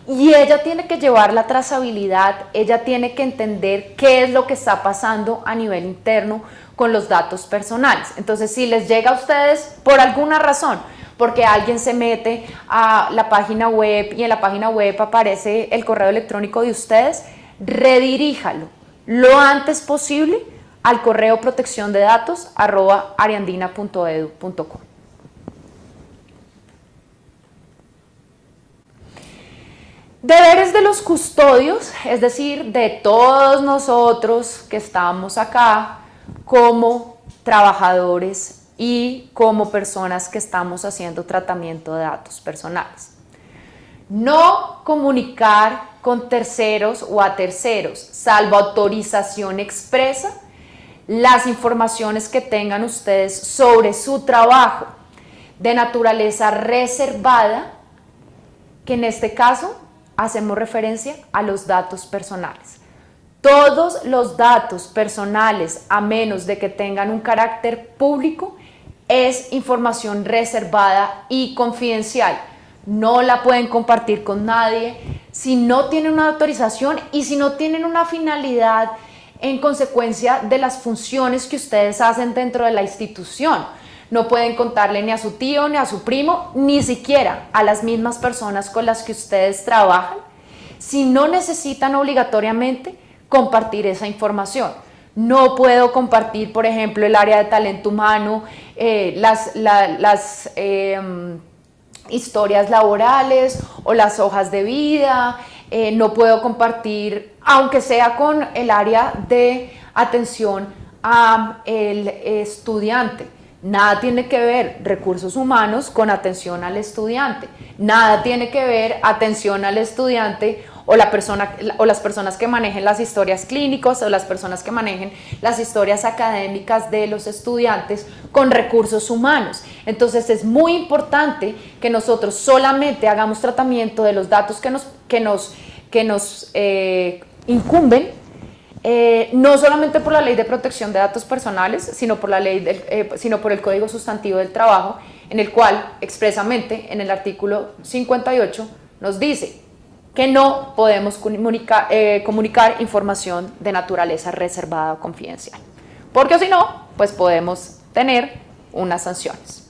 Y ella tiene que llevar la trazabilidad, ella tiene que entender qué es lo que está pasando a nivel interno con los datos personales. Entonces, si les llega a ustedes por alguna razón, porque alguien se mete a la página web y en la página web aparece el correo electrónico de ustedes, rediríjalo lo antes posible al correo protecciondedatos@ariandina.edu.co. Deberes de los custodios, es decir, de todos nosotros que estamos acá como trabajadores y como personas que estamos haciendo tratamiento de datos personales. No comunicar con terceros o a terceros, salvo autorización expresa, las informaciones que tengan ustedes sobre su trabajo de naturaleza reservada, que en este caso hacemos referencia a los datos personales. Todos los datos personales, a menos de que tengan un carácter público, es información reservada y confidencial. No la pueden compartir con nadie si no tienen una autorización y si no tienen una finalidad en consecuencia de las funciones que ustedes hacen dentro de la institución. No pueden contarle ni a su tío, ni a su primo, ni siquiera a las mismas personas con las que ustedes trabajan, si no necesitan obligatoriamente compartir esa información. No puedo compartir, por ejemplo, el área de talento humano, las historias laborales o las hojas de vida. No puedo compartir, aunque sea con el área de atención al estudiante. Nada tiene que ver recursos humanos con atención al estudiante. Nada tiene que ver atención al estudiante o las personas que manejen las historias clínicas o las personas que manejen las historias académicas de los estudiantes con recursos humanos. Entonces es muy importante que nosotros solamente hagamos tratamiento de los datos que nos incumben, no solamente por la Ley de Protección de Datos Personales, sino por el Código Sustantivo del Trabajo, en el cual expresamente en el artículo 58 nos dice: que no podemos comunicar información de naturaleza reservada o confidencial, porque si no, pues podemos tener unas sanciones.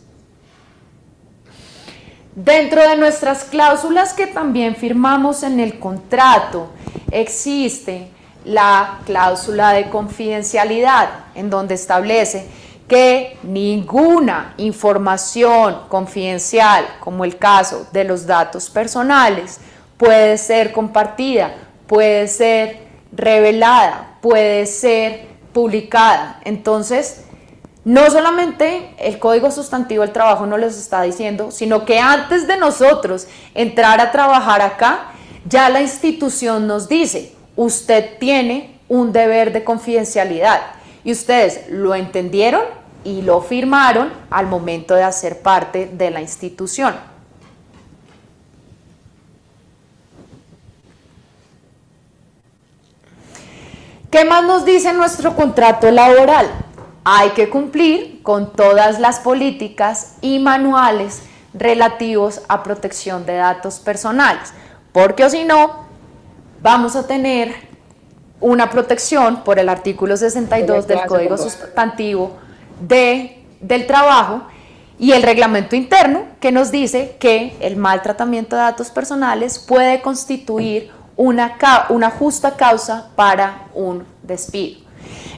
Dentro de nuestras cláusulas que también firmamos en el contrato, existe la cláusula de confidencialidad, en donde establece que ninguna información confidencial, como el caso de los datos personales, puede ser compartida, puede ser revelada, puede ser publicada. Entonces, no solamente el Código Sustantivo del Trabajo nos los está diciendo, sino que antes de nosotros entrar a trabajar acá, ya la institución nos dice, usted tiene un deber de confidencialidad y ustedes lo entendieron y lo firmaron al momento de hacer parte de la institución. ¿Qué más nos dice nuestro contrato laboral? Hay que cumplir con todas las políticas y manuales relativos a protección de datos personales, porque o si no, vamos a tener una protección por el artículo 62 del Código Sustantivo del Trabajo y el reglamento interno que nos dice que el maltratamiento de datos personales puede constituir una justa causa para un despido.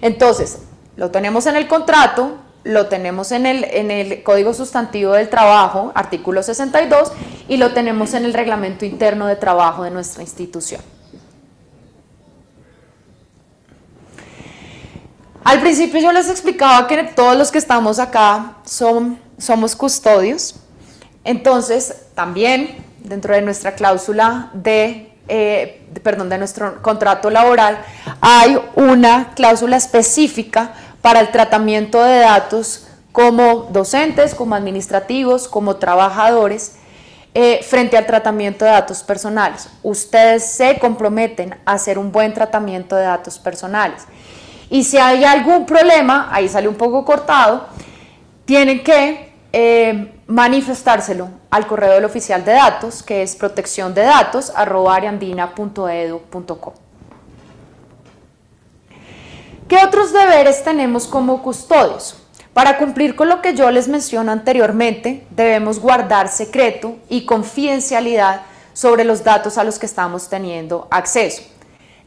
Entonces, lo tenemos en el contrato, lo tenemos en el Código Sustantivo del Trabajo, artículo 62, y lo tenemos en el reglamento interno de trabajo de nuestra institución. Al principio yo les explicaba que todos los que estamos acá somos custodios, entonces también dentro de nuestra cláusula de nuestro contrato laboral hay una cláusula específica para el tratamiento de datos como docentes, como administrativos, como trabajadores, frente al tratamiento de datos personales. Ustedes se comprometen a hacer un buen tratamiento de datos personales. Y si hay algún problema, ahí sale un poco cortado, tienen que manifestárselo al correo del oficial de datos, que es protecciondedatos@ariandina.edu.co. ¿Qué otros deberes tenemos como custodios? Para cumplir con lo que yo les menciono anteriormente, debemos guardar secreto y confidencialidad sobre los datos a los que estamos teniendo acceso.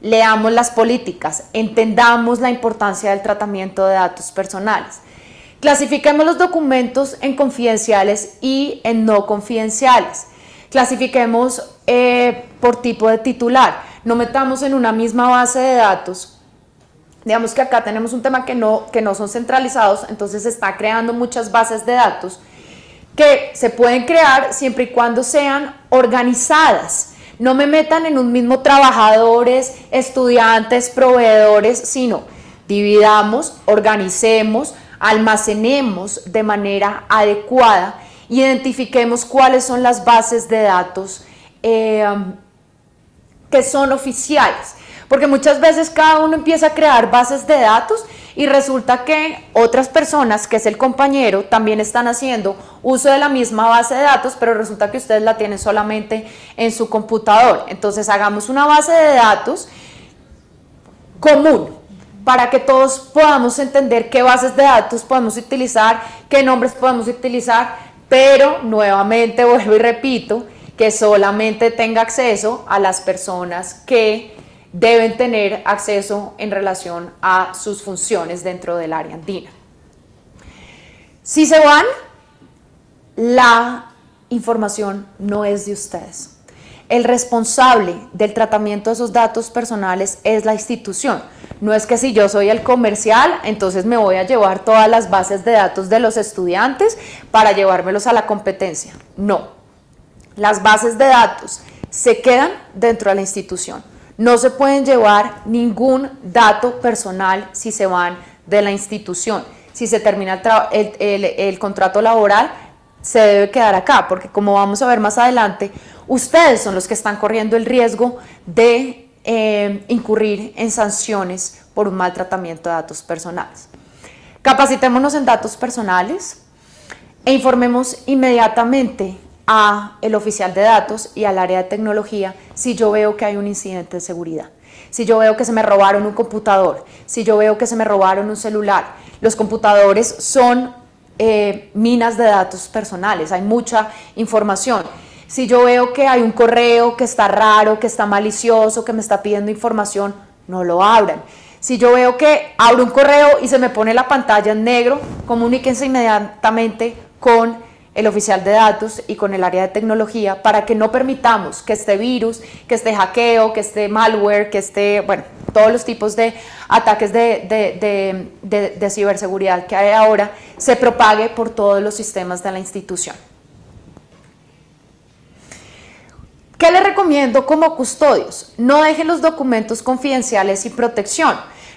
Leamos las políticas, entendamos la importancia del tratamiento de datos personales. Clasifiquemos los documentos en confidenciales y en no confidenciales. Clasifiquemos por tipo de titular. No metamos en una misma base de datos. Digamos que acá tenemos un tema que no son centralizados, entonces se está creando muchas bases de datos que se pueden crear siempre y cuando sean organizadas. No me metan en un mismo trabajadores, estudiantes, proveedores, sino dividamos, organicemos, almacenemos de manera adecuada, identifiquemos cuáles son las bases de datos que son oficiales. Porque muchas veces cada uno empieza a crear bases de datos y resulta que otras personas, que es el compañero, también están haciendo uso de la misma base de datos, pero resulta que ustedes la tienen solamente en su computador. Entonces hagamos una base de datos común para que todos podamos entender qué bases de datos podemos utilizar, qué nombres podemos utilizar, pero nuevamente vuelvo y repito, que solamente tenga acceso a las personas que deben tener acceso en relación a sus funciones dentro del área andina. Si se van, la información no es de ustedes. El responsable del tratamiento de esos datos personales es la institución. No es que si yo soy el comercial, entonces me voy a llevar todas las bases de datos de los estudiantes para llevármelos a la competencia. No. Las bases de datos se quedan dentro de la institución. No se pueden llevar ningún dato personal si se van de la institución. Si se termina el contrato laboral, se debe quedar acá, porque como vamos a ver más adelante, ustedes son los que están corriendo el riesgo de incurrir en sanciones por un mal tratamiento de datos personales. Capacitémonos en datos personales e informemos inmediatamente a el oficial de datos y al área de tecnología si yo veo que hay un incidente de seguridad. Si yo veo que se me robaron un computador, si yo veo que se me robaron un celular. Los computadores son minas de datos personales, hay mucha información. Si yo veo que hay un correo que está raro, que está malicioso, que me está pidiendo información, no lo abran. Si yo veo que abro un correo y se me pone la pantalla en negro, comuníquense inmediatamente con el oficial de datos y con el área de tecnología para que no permitamos que este virus, que este hackeo, que este malware, que este, bueno, todos los tipos de ataques de ciberseguridad que hay ahora se propague por todos los sistemas de la institución. ¿Qué les recomiendo como custodios? No dejen los documentos confidenciales sin protección.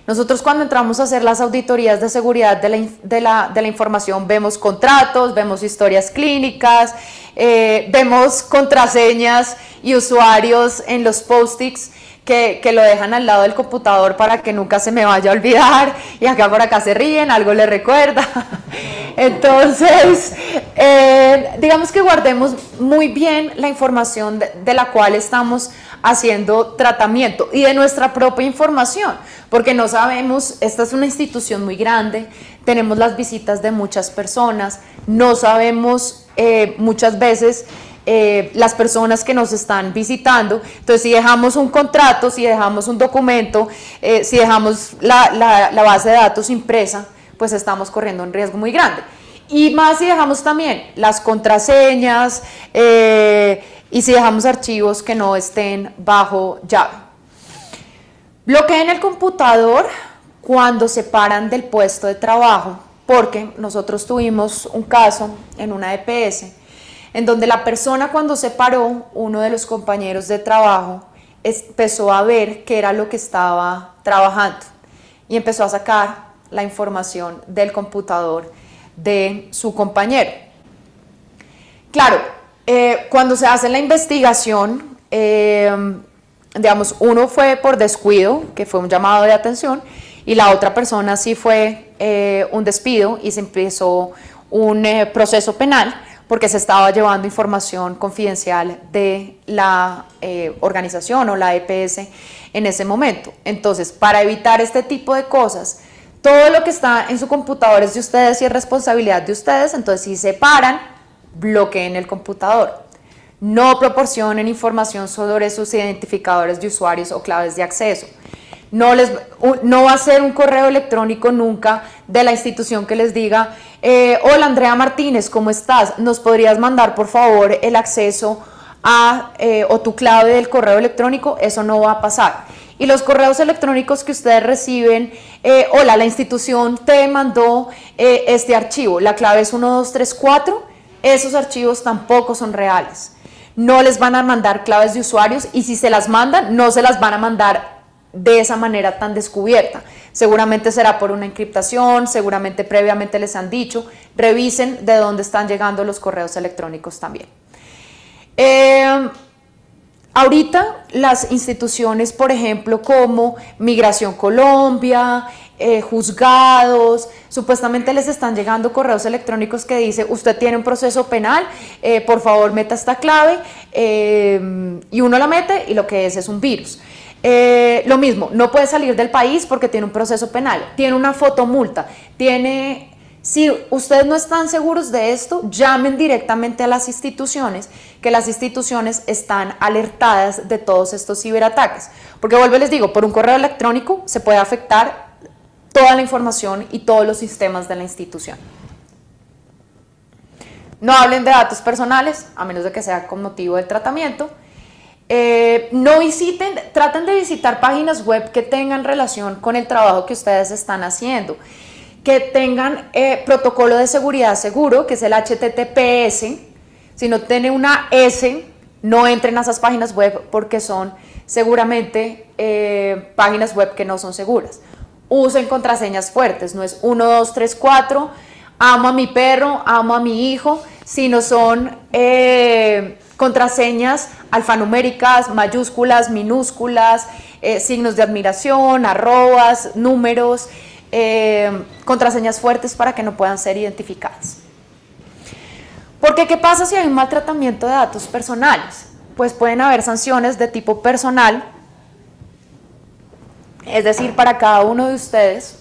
Nosotros cuando entramos a hacer las auditorías de seguridad de la información vemos contratos, vemos historias clínicas, vemos contraseñas y usuarios en los post-its que lo dejan al lado del computador para que nunca se me vaya a olvidar, y acá por acá se ríen, algo les recuerda. Entonces, digamos que guardemos muy bien la información de la cual estamos haciendo tratamiento y de nuestra propia información, porque no sabemos, esta es una institución muy grande, tenemos las visitas de muchas personas, no sabemos muchas veces las personas que nos están visitando. Entonces, si dejamos un contrato, si dejamos un documento, si dejamos la base de datos impresa, pues estamos corriendo un riesgo muy grande. Y más si dejamos también las contraseñas y si dejamos archivos que no estén bajo llave. Bloqueen el computador cuando se paran del puesto de trabajo, porque nosotros tuvimos un caso en una EPS en donde la persona cuando se paró, uno de los compañeros de trabajo empezó a ver qué era lo que estaba trabajando y empezó a sacar la información del computador de su compañero. Claro, cuando se hace la investigación, digamos, uno fue por descuido, que fue un llamado de atención, y la otra persona sí fue un despido y se empezó un proceso penal, porque se estaba llevando información confidencial de la organización o la EPS en ese momento. Entonces, para evitar este tipo de cosas, todo lo que está en su computador es de ustedes y es responsabilidad de ustedes. Entonces, si se paran, bloqueen el computador. No proporcionen información sobre sus identificadores de usuarios o claves de acceso. No va a ser un correo electrónico nunca de la institución que les diga: hola Andrea Martínez, ¿cómo estás? ¿Nos podrías mandar por favor el acceso o tu clave del correo electrónico? Eso no va a pasar. Y los correos electrónicos que ustedes reciben: hola, la institución te mandó este archivo, la clave es 1234, esos archivos tampoco son reales. No les van a mandar claves de usuarios, y si se las mandan, no se las van a mandar de esa manera tan descubierta. Seguramente será por una encriptación, seguramente previamente les han dicho. Revisen de dónde están llegando los correos electrónicos también. Ahorita las instituciones, por ejemplo, como Migración Colombia, juzgados, supuestamente les están llegando correos electrónicos que dice: usted tiene un proceso penal, por favor meta esta clave, y uno la mete y lo que es un virus. Lo mismo, no puede salir del país porque tiene un proceso penal, tiene una fotomulta, si ustedes no están seguros de esto, llamen directamente a las instituciones, que las instituciones están alertadas de todos estos ciberataques. Porque vuelvo y les digo, por un correo electrónico se puede afectar toda la información y todos los sistemas de la institución. No hablen de datos personales, a menos de que sea con motivo del tratamiento. Traten de visitar páginas web que tengan relación con el trabajo que ustedes están haciendo, que tengan protocolo de seguridad seguro, que es el HTTPS. Si no tiene una S, no entren a esas páginas web porque son seguramente páginas web que no son seguras. Usen contraseñas fuertes, no es 1, 2, 3, 4, amo a mi perro, amo a mi hijo, sino son contraseñas alfanuméricas, mayúsculas, minúsculas, signos de admiración, arrobas, números, contraseñas fuertes para que no puedan ser identificadas. Porque, ¿qué pasa si hay un maltratamiento de datos personales? Pues pueden haber sanciones de tipo personal, es decir, para cada uno de ustedes,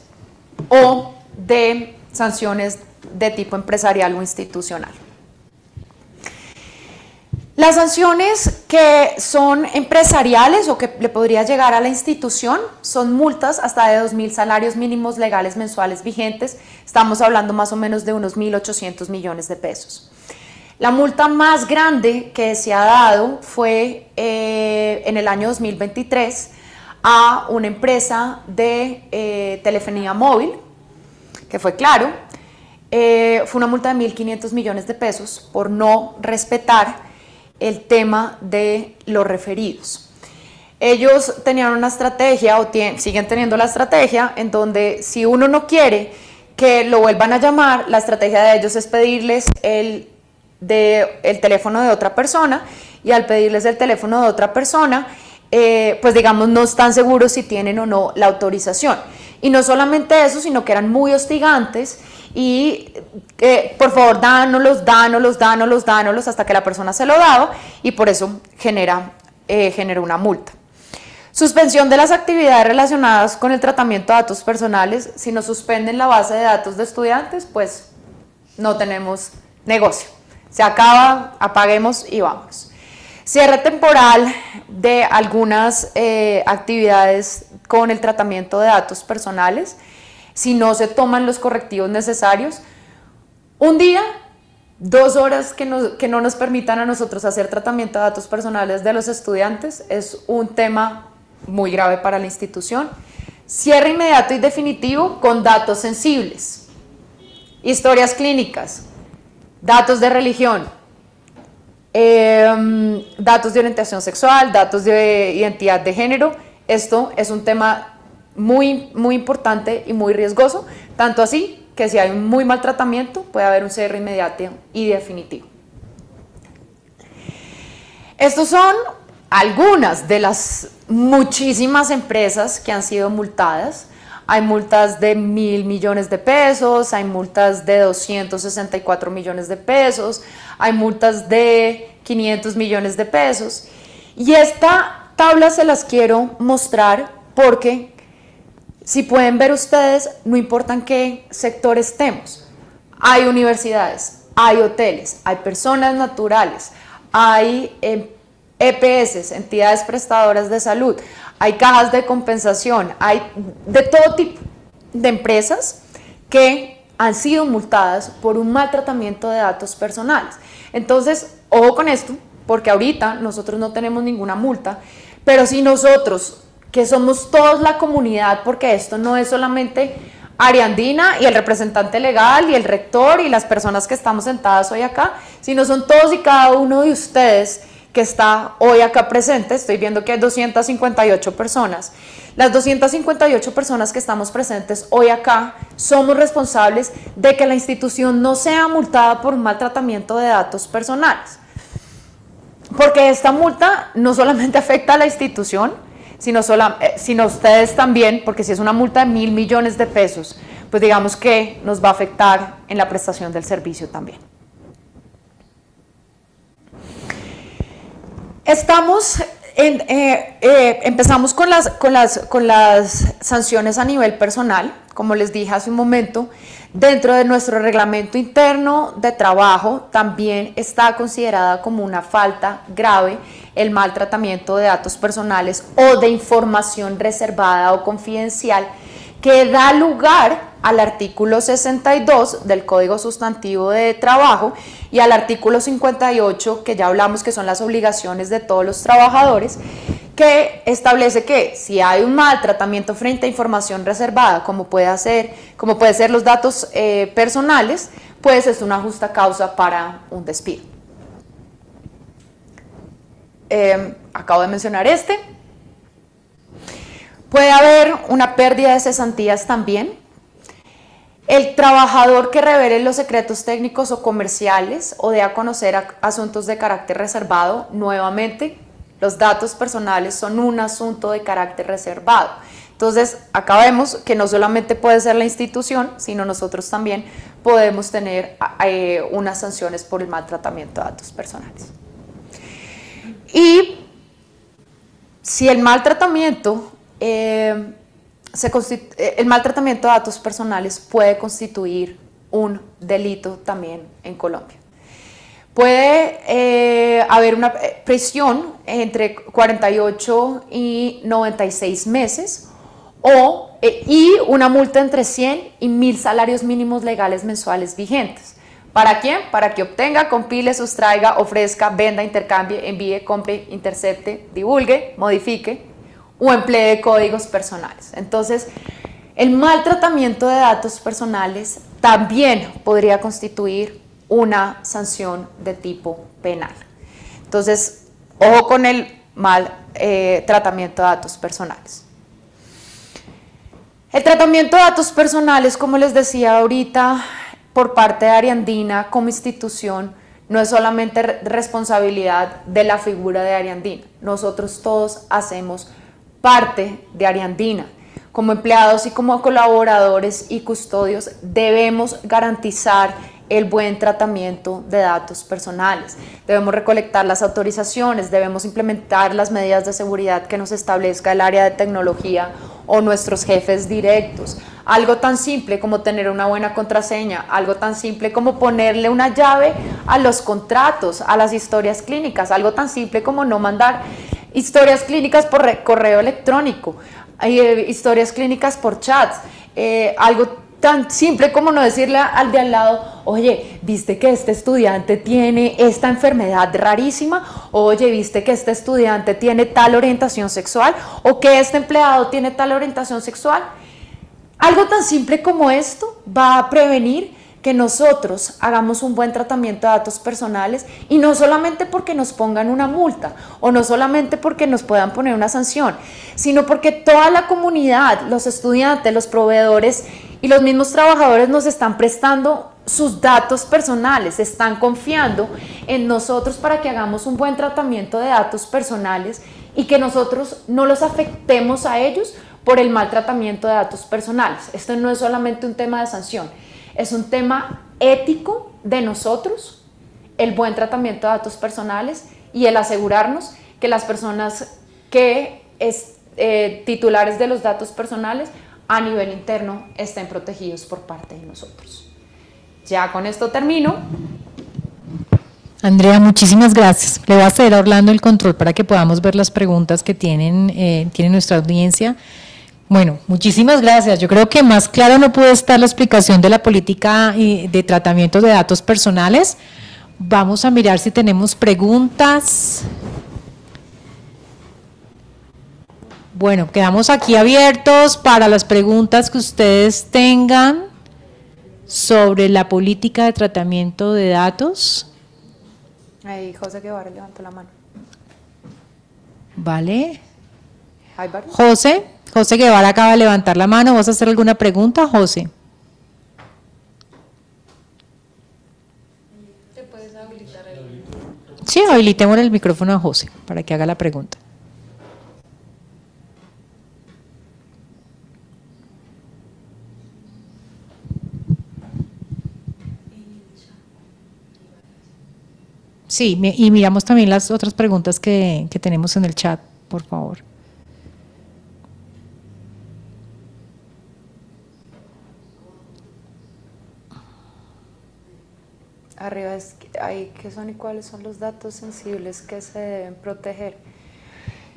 o de sanciones de tipo empresarial o institucional. Las sanciones que son empresariales o que le podría llegar a la institución son multas hasta de 2.000 salarios mínimos legales mensuales vigentes. Estamos hablando más o menos de unos 1.800 millones de pesos. La multa más grande que se ha dado fue en el año 2023 a una empresa de telefonía móvil, que fue Claro. Fue una multa de 1.500 millones de pesos por no respetar el tema de los referidos. Ellos tenían una estrategia, o siguen teniendo la estrategia, en donde si uno no quiere que lo vuelvan a llamar, la estrategia de ellos es pedirles el teléfono de otra persona, y al pedirles el teléfono de otra persona, pues digamos no están seguros si tienen o no la autorización. Y no solamente eso, sino que eran muy hostigantes y por favor dánoslos hasta que la persona se lo daba, y por eso generó una multa. Suspensión de las actividades relacionadas con el tratamiento de datos personales. Si nos suspenden la base de datos de estudiantes, pues no tenemos negocio. Se acaba, apaguemos y vamos. Cierre temporal de algunas actividades con el tratamiento de datos personales, si no se toman los correctivos necesarios. Un día, 2 horas que no nos permitan a nosotros hacer tratamiento de datos personales de los estudiantes es un tema muy grave para la institución. Cierre inmediato y definitivo con datos sensibles, historias clínicas, datos de religión, datos de orientación sexual, datos de identidad de género. Esto es un tema muy importante y muy riesgoso, tanto así que si hay un muy mal tratamiento puede haber un cierre inmediato y definitivo. Estos son algunas de las muchísimas empresas que han sido multadas. Hay multas de 1.000 millones de pesos, hay multas de 264 millones de pesos, hay multas de 500 millones de pesos. Y esta tabla se las quiero mostrar porque, si pueden ver ustedes, no importa en qué sector estemos. Hay universidades, hay hoteles, hay personas naturales, hay EPS, entidades prestadoras de salud, hay cajas de compensación, hay de todo tipo de empresas que han sido multadas por un mal tratamiento de datos personales. Entonces, ojo con esto, porque ahorita nosotros no tenemos ninguna multa, pero si nosotros, que somos todos la comunidad, porque esto no es solamente Ariandina y el representante legal y el rector y las personas que estamos sentadas hoy acá, sino son todos y cada uno de ustedes que está hoy acá presente. Estoy viendo que hay 258 personas. Las 258 personas que estamos presentes hoy acá somos responsables de que la institución no sea multada por un mal tratamiento de datos personales. Porque esta multa no solamente afecta a la institución, sino a ustedes también, porque si es una multa de 1.000 millones de pesos, pues digamos que nos va a afectar en la prestación del servicio también. Empezamos con las sanciones a nivel personal. Como les dije hace un momento, dentro de nuestro reglamento interno de trabajo también está considerada como una falta grave el mal tratamiento de datos personales o de información reservada o confidencial, que da lugar al artículo 62 del Código Sustantivo de Trabajo y al artículo 58, que ya hablamos que son las obligaciones de todos los trabajadores, que establece que si hay un mal tratamiento frente a información reservada, como puede ser los datos personales, pues es una justa causa para un despido. Acabo de mencionar este. Puede haber una pérdida de cesantías también. El trabajador que revele los secretos técnicos o comerciales o dé a conocer asuntos de carácter reservado. Nuevamente, los datos personales son un asunto de carácter reservado. Entonces, acá vemos que no solamente puede ser la institución, sino nosotros también podemos tener unas sanciones por el maltratamiento de datos personales. Y si el maltratamiento de datos personales puede constituir un delito también en Colombia. Puede haber una prisión entre 48 y 96 meses y una multa entre 100 y 1000 salarios mínimos legales mensuales vigentes. ¿Para quién? Para que obtenga, compile, sustraiga, ofrezca, venda, intercambie, envíe, compre, intercepte, divulgue, modifique o emplee códigos personales. Entonces, el maltratamiento de datos personales también podría constituir una sanción de tipo penal. Entonces, ojo con el tratamiento de datos personales. El tratamiento de datos personales, como les decía ahorita, por parte de Ariandina como institución, no es solamente responsabilidad de la figura de Ariandina. Nosotros todos hacemos parte de Ariandina. Como empleados y como colaboradores y custodios debemos garantizar el buen tratamiento de datos personales. Debemos recolectar las autorizaciones, debemos implementar las medidas de seguridad que nos establezca el área de tecnología o nuestros jefes directos. Algo tan simple como tener una buena contraseña, algo tan simple como ponerle una llave a los contratos, a las historias clínicas, algo tan simple como no mandar historias clínicas por correo electrónico, historias clínicas por chats, algo tan simple como no decirle al de al lado, oye, ¿viste que este estudiante tiene esta enfermedad rarísima? Oye, ¿viste que este estudiante tiene tal orientación sexual? ¿O que este empleado tiene tal orientación sexual? Algo tan simple como esto va a prevenir que nosotros hagamos un buen tratamiento de datos personales, y no solamente porque nos pongan una multa o no solamente porque nos puedan poner una sanción, sino porque toda la comunidad, los estudiantes, los proveedores y los mismos trabajadores nos están prestando sus datos personales, están confiando en nosotros para que hagamos un buen tratamiento de datos personales y que nosotros no los afectemos a ellos por el mal tratamiento de datos personales. Esto no es solamente un tema de sanción, es un tema ético de nosotros, el buen tratamiento de datos personales y el asegurarnos que las personas que titulares de los datos personales a nivel interno estén protegidos por parte de nosotros. Ya con esto termino. Andrea, muchísimas gracias. Le voy a ceder a Orlando el control para que podamos ver las preguntas que tiene nuestra audiencia. Bueno, muchísimas gracias. Yo creo que más claro no puede estar la explicación de la política de tratamiento de datos personales. Vamos a mirar si tenemos preguntas. Bueno, quedamos aquí abiertos para las preguntas que ustedes tengan sobre la política de tratamiento de datos. Ahí José Guevara levantó la mano. Vale. José Guevara acaba de levantar la mano. ¿Vas a hacer alguna pregunta, José? ¿Te puedes habilitar el...? Sí, habilitemos el micrófono a José para que haga la pregunta. Sí, y miramos también las otras preguntas que tenemos en el chat, por favor. Arriba es ahí, ¿qué son y cuáles son los datos sensibles que se deben proteger?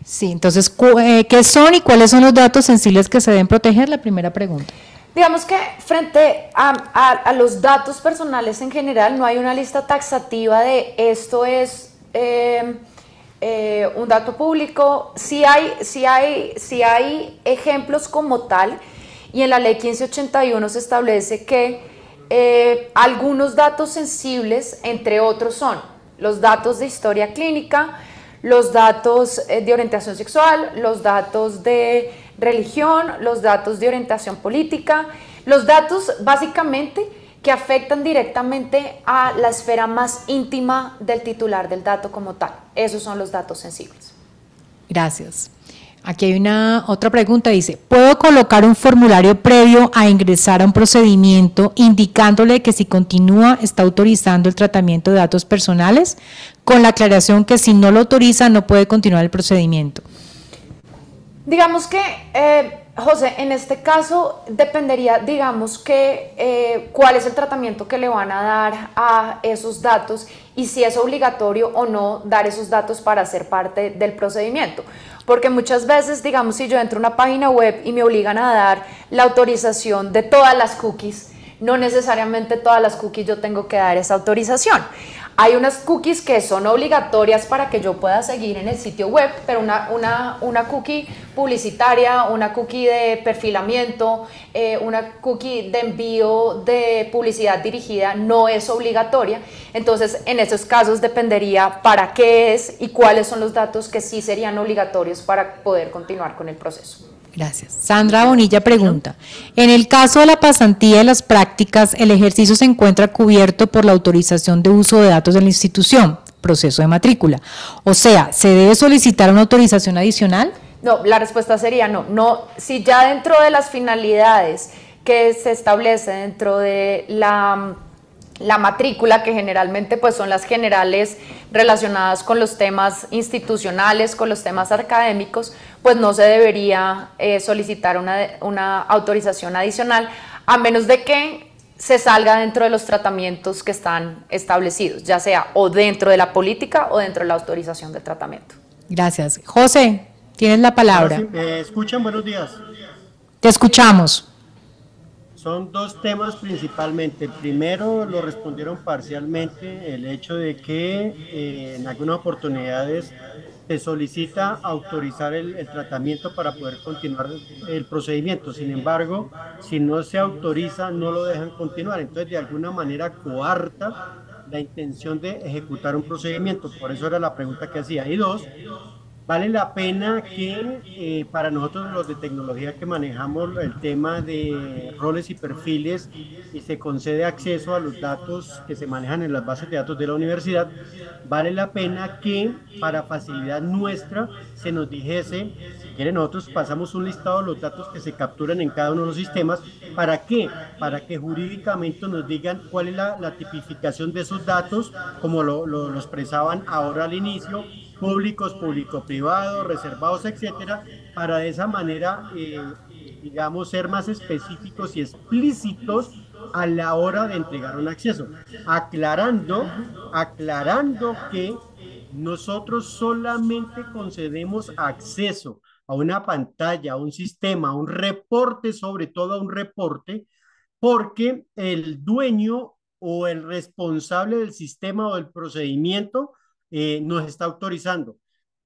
Sí, entonces, ¿qué son y cuáles son los datos sensibles que se deben proteger? La primera pregunta. Digamos que frente a los datos personales en general no hay una lista taxativa de esto es un dato público. Sí hay ejemplos como tal, y en la ley 1581 se establece que algunos datos sensibles, entre otros, son los datos de historia clínica, los datos de orientación sexual, los datos de religión, los datos de orientación política, los datos básicamente que afectan directamente a la esfera más íntima del titular del dato como tal. Esos son los datos sensibles. Gracias. Aquí hay otra pregunta, dice, ¿puedo colocar un formulario previo a ingresar a un procedimiento indicándole que si continúa está autorizando el tratamiento de datos personales? Con la aclaración que si no lo autoriza no puede continuar el procedimiento. Digamos que, José, en este caso dependería, digamos que, cuál es el tratamiento que le van a dar a esos datos y si es obligatorio o no dar esos datos para ser parte del procedimiento. Porque muchas veces, digamos, si yo entro a una página web y me obligan a dar la autorización de todas las cookies, no necesariamente todas las cookies yo tengo que dar esa autorización. Hay unas cookies que son obligatorias para que yo pueda seguir en el sitio web, pero una cookie publicitaria, una cookie de perfilamiento, una cookie de envío de publicidad dirigida no es obligatoria. Entonces, en esos casos dependería para qué es y cuáles son los datos que sí serían obligatorios para poder continuar con el proceso. Gracias. Sandra Bonilla pregunta, en el caso de la pasantía de las prácticas, el ejercicio se encuentra cubierto por la autorización de uso de datos de la institución, proceso de matrícula. O sea, ¿se debe solicitar una autorización adicional? No, la respuesta sería no. No, si ya dentro de las finalidades que se establece dentro de la matrícula, que generalmente pues son las generales relacionadas con los temas institucionales, con los temas académicos, pues no se debería solicitar una autorización adicional, a menos de que se salga dentro de los tratamientos que están establecidos, ya sea o dentro de la política o dentro de la autorización de tratamiento. Gracias. José, tienes la palabra. Sí, ¿me escuchan? Buenos días. Te escuchamos. Son dos temas principalmente. El primero lo respondieron parcialmente, el hecho de que en algunas oportunidades se solicita autorizar el tratamiento para poder continuar el procedimiento. Sin embargo, si no se autoriza, no lo dejan continuar. Entonces, de alguna manera coarta la intención de ejecutar un procedimiento. Por eso era la pregunta que hacía. Y dos, vale la pena que para nosotros los de tecnología que manejamos el tema de roles y perfiles y se concede acceso a los datos que se manejan en las bases de datos de la universidad, vale la pena que para facilidad nuestra se nos dijese, si quieren nosotros pasamos un listado de los datos que se capturan en cada uno de los sistemas. ¿Para qué? Para que jurídicamente nos digan cuál es la tipificación de esos datos, como lo expresaban ahora al inicio, públicos, público-privados, reservados, etcétera, para de esa manera, digamos, ser más específicos y explícitos a la hora de entregar un acceso, aclarando que nosotros solamente concedemos acceso a una pantalla, a un sistema, a un reporte, sobre todo a un reporte, porque el dueño o el responsable del sistema o del procedimiento nos está autorizando.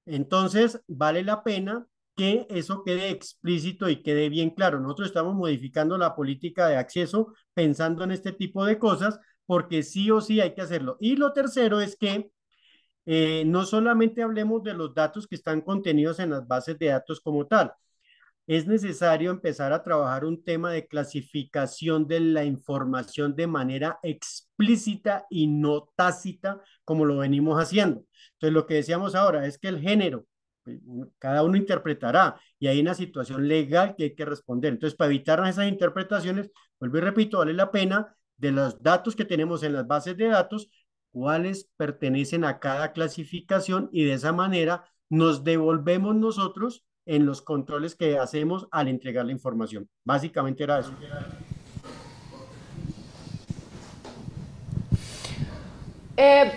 Entonces, vale la pena que eso quede explícito y quede bien claro. Nosotros estamos modificando la política de acceso pensando en este tipo de cosas, porque sí o sí hay que hacerlo. Y lo tercero es que no solamente hablemos de los datos que están contenidos en las bases de datos como tal, es necesario empezar a trabajar un tema de clasificación de la información de manera explícita y no tácita como lo venimos haciendo. Entonces, lo que decíamos ahora es que el género, cada uno interpretará y hay una situación legal que hay que responder. Entonces, para evitar esas interpretaciones, vuelvo y repito, vale la pena de los datos que tenemos en las bases de datos, cuáles pertenecen a cada clasificación y de esa manera nos devolvemos nosotros en los controles que hacemos al entregar la información. Básicamente era eso.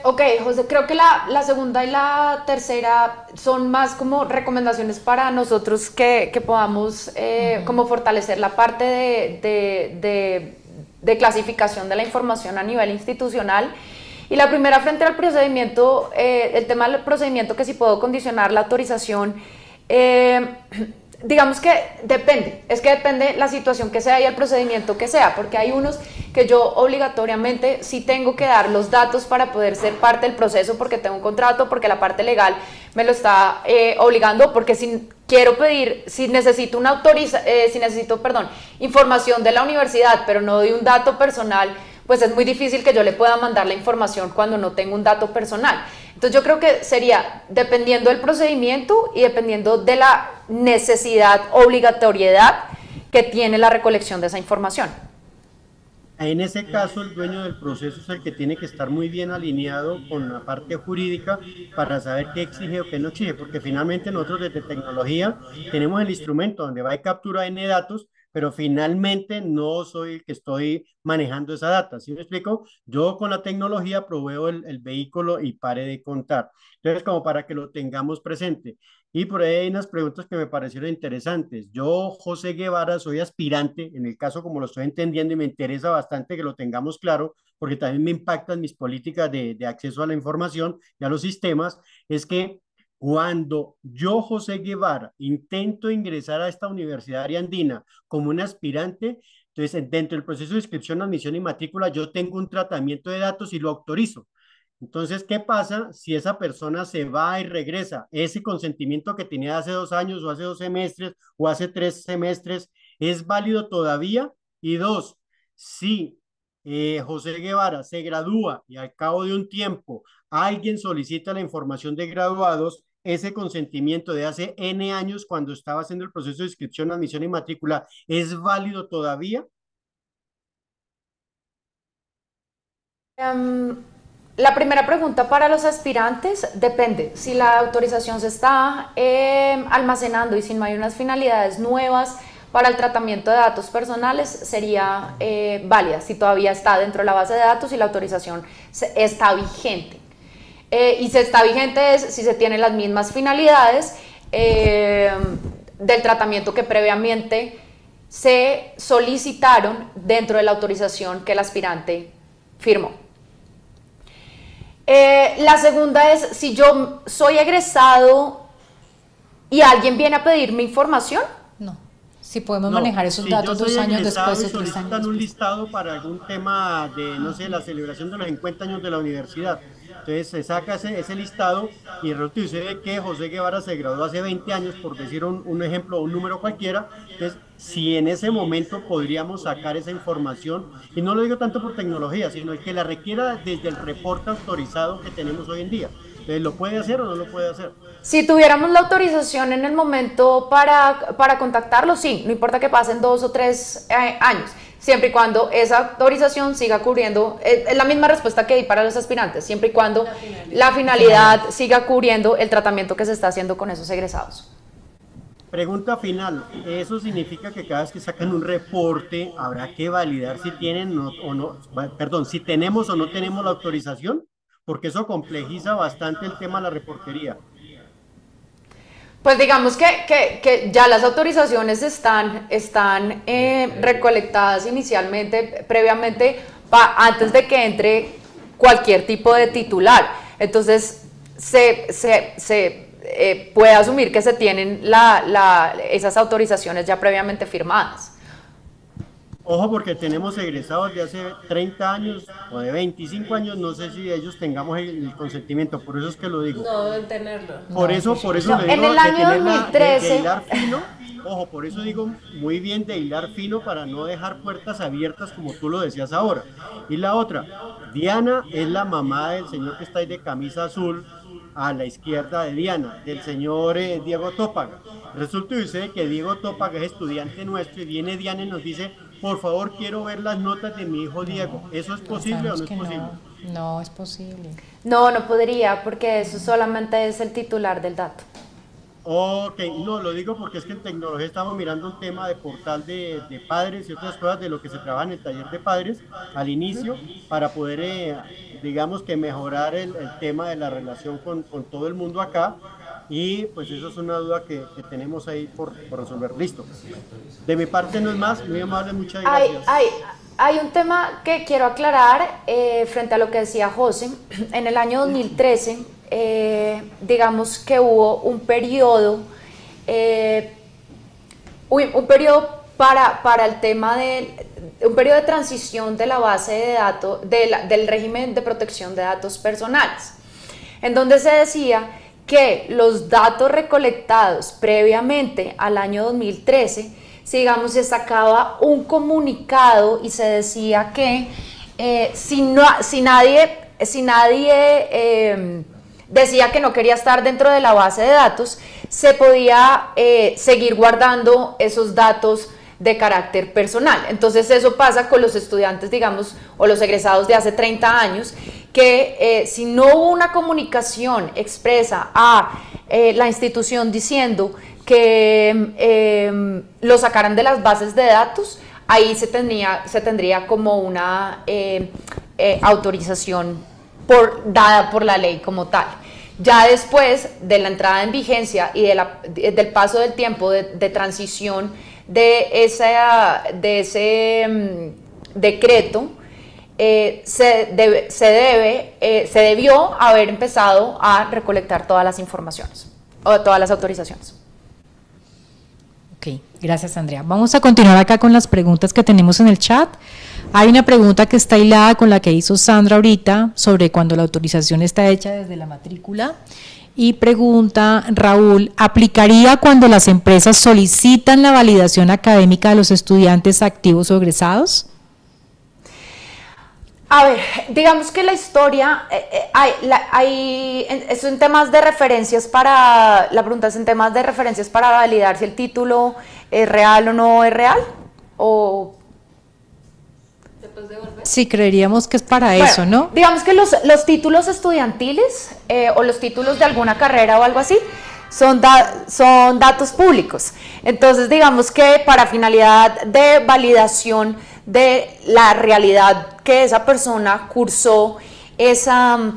Ok, José, creo que la segunda y la tercera son más como recomendaciones para nosotros que podamos como fortalecer la parte de clasificación de la información a nivel institucional. Y la primera, frente al procedimiento, el tema del procedimiento, que si puedo condicionar la autorización, digamos que depende, es que depende la situación que sea y el procedimiento que sea, porque hay unos que yo obligatoriamente sí tengo que dar los datos para poder ser parte del proceso, porque tengo un contrato, porque la parte legal me lo está obligando, porque si quiero pedir, si necesito información de la universidad, pero no doy un dato personal, pues es muy difícil que yo le pueda mandar la información cuando no tengo un dato personal. Entonces yo creo que sería dependiendo del procedimiento y dependiendo de la necesidad, obligatoriedad que tiene la recolección de esa información. En ese caso, el dueño del proceso es el que tiene que estar muy bien alineado con la parte jurídica para saber qué exige o qué no exige, porque finalmente nosotros desde tecnología tenemos el instrumento donde va a captura N datos, pero finalmente no soy el que estoy manejando esa data. ¿Sí me explico? Yo con la tecnología proveo el vehículo y pare de contar. Entonces, como para que lo tengamos presente. Y por ahí hay unas preguntas que me parecieron interesantes. Yo, José Guevara, soy aspirante, en el caso como lo estoy entendiendo y me interesa bastante que lo tengamos claro, porque también me impactan mis políticas de acceso a la información y a los sistemas, es que cuando yo, José Guevara, intento ingresar a esta Universidad Ariandina como un aspirante, entonces dentro del proceso de inscripción, admisión y matrícula, yo tengo un tratamiento de datos y lo autorizo. Entonces, ¿qué pasa si esa persona se va y regresa? Ese consentimiento que tenía hace 2 años o hace 2 semestres o hace 3 semestres, ¿es válido todavía? Y dos, si José Guevara se gradúa y al cabo de un tiempo alguien solicita la información de graduados, ese consentimiento de hace N años cuando estaba haciendo el proceso de inscripción, admisión y matrícula, ¿es válido todavía? La primera pregunta para los aspirantes depende. Si la autorización se está almacenando y si no hay unas finalidades nuevas para el tratamiento de datos personales, sería válida si todavía está dentro de la base de datos y la autorización está vigente. Y si está vigente es si se tienen las mismas finalidades del tratamiento que previamente se solicitaron dentro de la autorización que el aspirante firmó. La segunda es, si yo soy egresado y alguien viene a pedirme información. No, si podemos manejar esos datos 2 años después o 3 años después. Un listado para algún tema de, no sé, la celebración de los 50 años de la universidad. Entonces se saca ese listado y resulta y sucede que José Guevara se graduó hace 20 años, por decir un ejemplo, un número cualquiera. Entonces, si en ese momento podríamos sacar esa información, y no lo digo tanto por tecnología, sino el que la requiera desde el reporte autorizado que tenemos hoy en día. Entonces, ¿lo puede hacer o no lo puede hacer? Si tuviéramos la autorización en el momento para contactarlo, sí, no importa que pasen 2 o 3 años, siempre y cuando esa autorización siga cubriendo, es la misma respuesta que di para los aspirantes, siempre y cuando la finalidad siga cubriendo el tratamiento que se está haciendo con esos egresados. Pregunta final, ¿eso significa que cada vez que sacan un reporte habrá que validar si tienen o no, perdón, si tenemos o no tenemos la autorización? Porque eso complejiza bastante el tema de la reportería. Pues digamos que ya las autorizaciones están recolectadas inicialmente, previamente, antes de que entre cualquier tipo de titular. Entonces, se puede asumir que se tienen esas autorizaciones ya previamente firmadas. Ojo, porque tenemos egresados de hace 30 años o de 25 años, no sé si ellos tengamos el consentimiento, por eso es que lo digo. No deben tenerlo. Por eso le digo en el año 2013, de hilar fino, ojo, por eso digo muy bien de hilar fino para no dejar puertas abiertas como tú lo decías ahora. Y la otra, Diana es la mamá del señor que está ahí de camisa azul, a la izquierda de Diana, del señor Diego Tópaga. Resulta y sucede que Diego Tópaga es estudiante nuestro y viene Diana y nos dice, por favor, quiero ver las notas de mi hijo Diego. ¿Eso es posible o no es posible? No, es posible. No podría, porque eso solamente es el titular del dato. Ok, no, lo digo porque es que en tecnología estamos mirando un tema de portal de padres y otras cosas de lo que se trabaja en el taller de padres al inicio para poder, digamos que mejorar el tema de la relación con todo el mundo acá y pues eso es una duda que tenemos ahí por resolver. Listo. De mi parte no es más, muy amable, muchas gracias. Hay un tema que quiero aclarar frente a lo que decía José. En el año 2013, digamos que hubo un periodo para el tema un periodo de transición de la base de datos, del régimen de protección de datos personales, en donde se decía que los datos recolectados previamente al año 2013, digamos, se sacaba un comunicado y se decía que si nadie decía que no quería estar dentro de la base de datos, se podía seguir guardando esos datos de carácter personal. Entonces eso pasa con los estudiantes, digamos, o los egresados de hace 30 años, que si no hubo una comunicación expresa a la institución diciendo que lo sacaran de las bases de datos, ahí se tendría como una autorización dada por la ley como tal. Ya después de la entrada en vigencia y del paso del tiempo de transición de ese decreto, se debió haber empezado a recolectar todas las informaciones o todas las autorizaciones. Ok, gracias Andrea. Vamos a continuar acá con las preguntas que tenemos en el chat. Hay una pregunta que está hilada con la que hizo Sandra ahorita sobre cuando la autorización está hecha desde la matrícula. Y pregunta Raúl, ¿aplicaría cuando las empresas solicitan la validación académica de los estudiantes activos o egresados? A ver, digamos que la historia, es en temas de referencias la pregunta es en temas de referencias para validar si el título es real o no es real, o... Sí, creeríamos que es para eso, ¿no? Digamos que los títulos estudiantiles o los títulos de alguna carrera o algo así son datos públicos. Entonces, digamos que para finalidad de validación de la realidad que esa persona cursó esa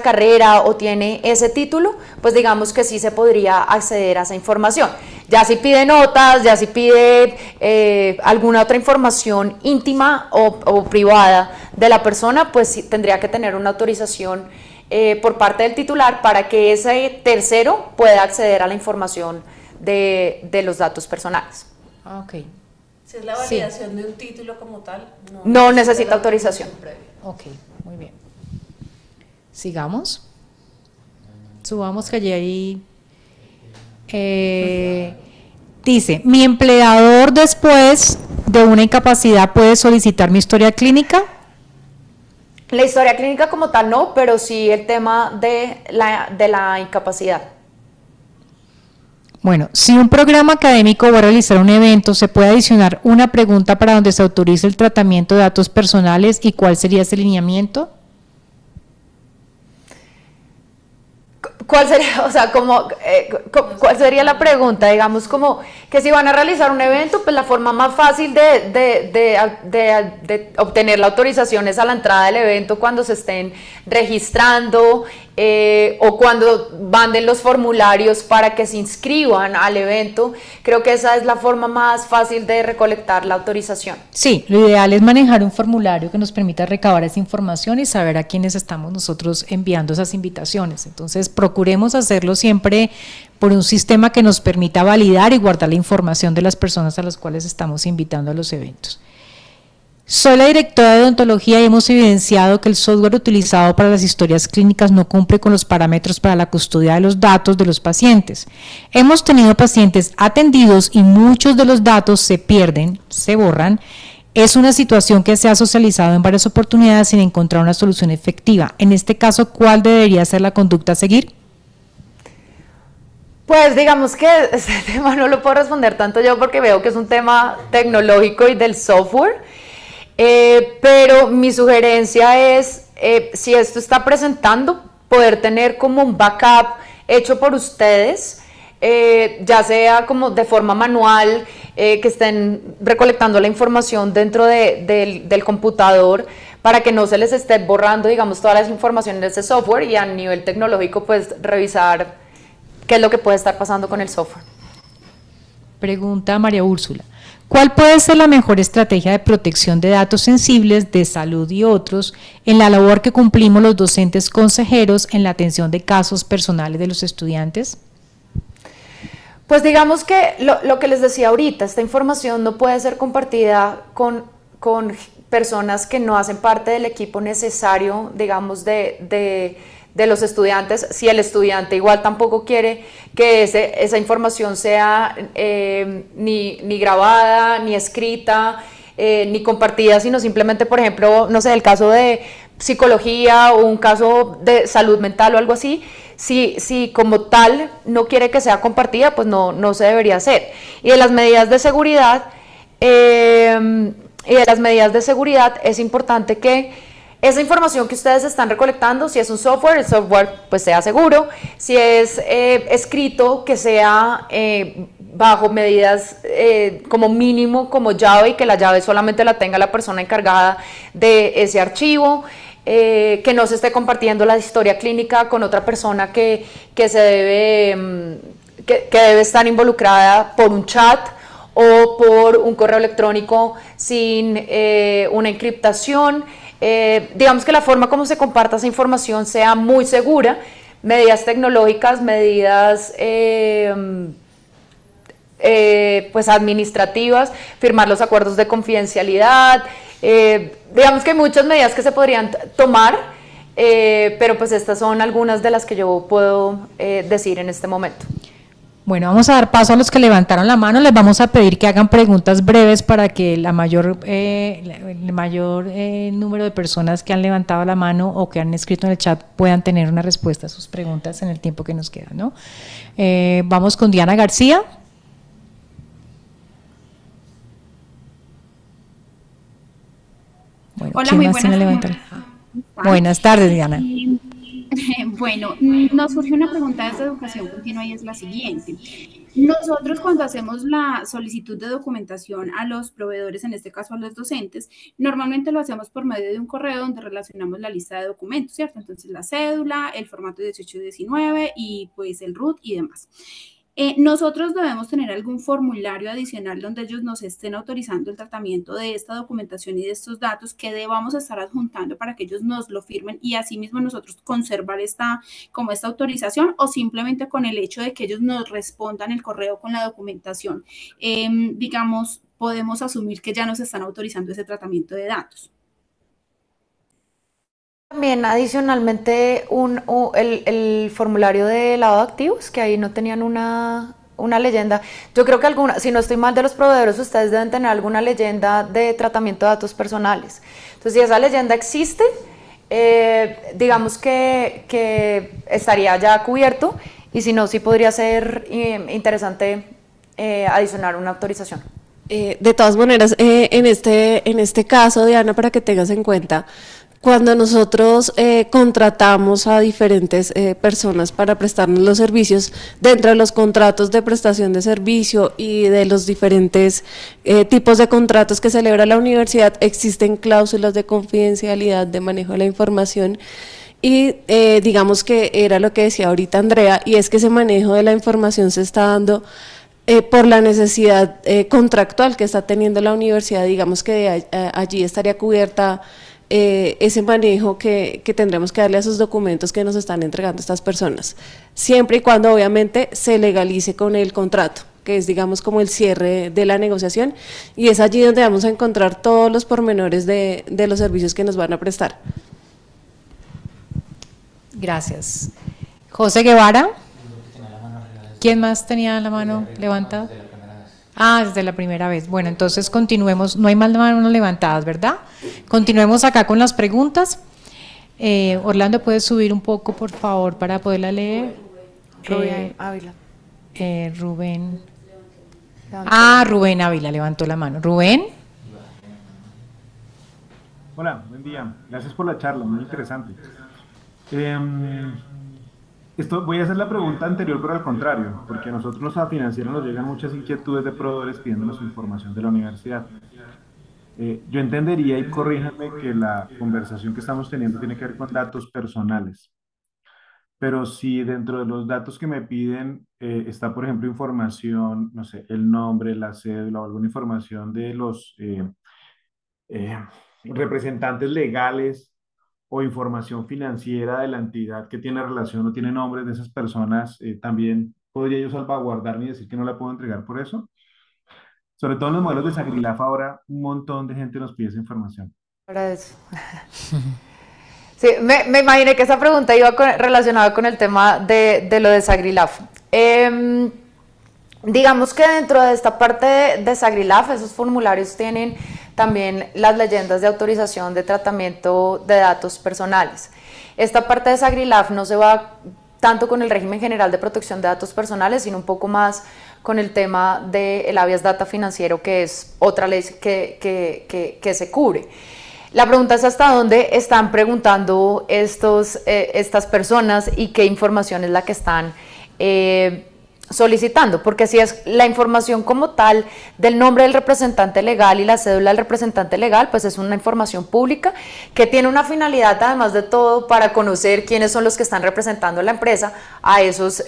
carrera o tiene ese título, pues digamos que sí se podría acceder a esa información. Ya si pide notas, ya si pide alguna otra información íntima o privada de la persona, pues sí, tendría que tener una autorización por parte del titular para que ese tercero pueda acceder a la información de los datos personales. Ok. Si es la validación de un título como tal, no necesita autorización. Ok, muy bien. Sigamos. Subamos que allí hay... dice, ¿mi empleador después de una incapacidad puede solicitar mi historia clínica? La historia clínica como tal no, pero sí el tema de la incapacidad. Bueno, si un programa académico va a realizar un evento, ¿se puede adicionar una pregunta para donde se autorice el tratamiento de datos personales y cuál sería ese lineamiento? ¿Cuál sería, o sea, cuál sería la pregunta? Digamos como que si van a realizar un evento, pues la forma más fácil de obtener la autorización es a la entrada del evento cuando se estén registrando o cuando manden los formularios para que se inscriban al evento. Creo que esa es la forma más fácil de recolectar la autorización. Sí, lo ideal es manejar un formulario que nos permita recabar esa información y saber a quiénes estamos nosotros enviando esas invitaciones. Entonces, procuremos hacerlo siempre por un sistema que nos permita validar y guardar la información de las personas a las cuales estamos invitando a los eventos. Soy la directora de odontología y hemos evidenciado que el software utilizado para las historias clínicas no cumple con los parámetros para la custodia de los datos de los pacientes. Hemos tenido pacientes atendidos y muchos de los datos se pierden, se borran. Es una situación que se ha socializado en varias oportunidades sin encontrar una solución efectiva. En este caso, ¿cuál debería ser la conducta a seguir? Pues digamos que este tema no lo puedo responder tanto yo porque veo que es un tema tecnológico y del software. Pero mi sugerencia es, si esto está presentando, poder tener como un backup hecho por ustedes, ya sea como de forma manual, que estén recolectando la información dentro del computador para que no se les esté borrando, digamos, todas las informaciones de ese software y a nivel tecnológico, pues revisar qué es lo que puede estar pasando con el software. Pregunta María Úrsula. ¿Cuál puede ser la mejor estrategia de protección de datos sensibles de salud y otros en la labor que cumplimos los docentes consejeros en la atención de casos personales de los estudiantes? Pues digamos que lo que les decía ahorita, esta información no puede ser compartida con personas que no hacen parte del equipo necesario, digamos, de los estudiantes. Si el estudiante igual tampoco quiere que esa información sea ni grabada, ni escrita, ni compartidas, sino simplemente, por ejemplo, no sé, el caso de psicología o un caso de salud mental o algo así, si como tal no quiere que sea compartida, pues no se debería hacer. Y de las medidas de seguridad, es importante que esa información que ustedes están recolectando, si es un software, el software pues sea seguro, si es escrito, que sea bajo medidas como mínimo, como llave, y que la llave solamente la tenga la persona encargada de ese archivo, que no se esté compartiendo la historia clínica con otra persona que debe estar involucrada por un chat o por un correo electrónico sin una encriptación. Digamos que la forma como se comparta esa información sea muy segura, medidas tecnológicas, medidas pues administrativas, firmar los acuerdos de confidencialidad, digamos que hay muchas medidas que se podrían tomar, pero pues estas son algunas de las que yo puedo decir en este momento. Bueno, vamos a dar paso a los que levantaron la mano. Les vamos a pedir que hagan preguntas breves para que el mayor número de personas que han levantado la mano o que han escrito en el chat puedan tener una respuesta a sus preguntas en el tiempo que nos queda, ¿no? Vamos con Diana García. Bueno, hola, muy buenas tardes. Buenas tardes, Diana. Bueno, nos surge una pregunta desde Educación Continua y es la siguiente. Nosotros cuando hacemos la solicitud de documentación a los proveedores, en este caso a los docentes, normalmente lo hacemos por medio de un correo donde relacionamos la lista de documentos, ¿cierto? Entonces la cédula, el formato 1819 y pues el RUT y demás. Nosotros debemos tener algún formulario adicional donde ellos nos estén autorizando el tratamiento de esta documentación y de estos datos que debamos estar adjuntando para que ellos nos lo firmen y asimismo nosotros conservar esta autorización, o simplemente con el hecho de que ellos nos respondan el correo con la documentación, digamos, podemos asumir que ya nos están autorizando ese tratamiento de datos. También adicionalmente el formulario de lavado de activos, que ahí no tenían una leyenda. Yo creo que si no estoy mal, de los proveedores, ustedes deben tener alguna leyenda de tratamiento de datos personales. Entonces, si esa leyenda existe, digamos que estaría ya cubierto, y si no, sí podría ser interesante adicionar una autorización. De todas maneras, en este caso, Diana, para que tengas en cuenta, cuando nosotros contratamos a diferentes personas para prestarnos los servicios, dentro de los contratos de prestación de servicio y de los diferentes tipos de contratos que celebra la universidad, existen cláusulas de confidencialidad, de manejo de la información, y digamos que era lo que decía ahorita Andrea, y es que ese manejo de la información se está dando por la necesidad contractual que está teniendo la universidad. Digamos que allí estaría cubierta ese manejo que tendremos que darle a esos documentos que nos están entregando estas personas, siempre y cuando obviamente se legalice con el contrato, que es, digamos, como el cierre de la negociación, y es allí donde vamos a encontrar todos los pormenores de los servicios que nos van a prestar. Gracias. José Guevara. ¿Quién más tenía la mano levantada? Desde la primera vez. Bueno, entonces continuemos. No hay más manos levantadas, ¿verdad? Continuemos acá con las preguntas. Orlando, ¿puedes subir un poco, por favor, para poderla leer? Rubén Ávila. Rubén. Rubén Ávila levantó la mano. Rubén. Hola, buen día. Gracias por la charla, muy interesante. Voy a hacer la pregunta anterior, pero al contrario, porque a nosotros los financieros nos llegan muchas inquietudes de proveedores pidiéndonos información de la universidad. Yo entendería, y corríjanme, que la conversación que estamos teniendo tiene que ver con datos personales. Pero si dentro de los datos que me piden está, por ejemplo, información, no sé, el nombre, la cédula o alguna información de los representantes legales o información financiera de la entidad que tiene relación o tiene nombres de esas personas, también podría yo salvaguardarme y decir que no la puedo entregar por eso. Sobre todo en los modelos de Sagrilaf ahora un montón de gente nos pide esa información. Para eso. Sí, me imaginé que esa pregunta iba relacionada con el tema de lo de Sagrilaf. Digamos que dentro de esta parte de Sagrilaf, esos formularios tienen también las leyendas de autorización de tratamiento de datos personales. Esta parte de SAGRILAF no se va tanto con el régimen general de protección de datos personales, sino un poco más con el tema del habeas data financiero, que es otra ley que se cubre. La pregunta es hasta dónde están preguntando estas personas y qué información es la que están solicitando, porque si es la información como tal del nombre del representante legal y la cédula del representante legal, pues es una información pública que tiene una finalidad, además de todo, para conocer quiénes son los que están representando la empresa a esos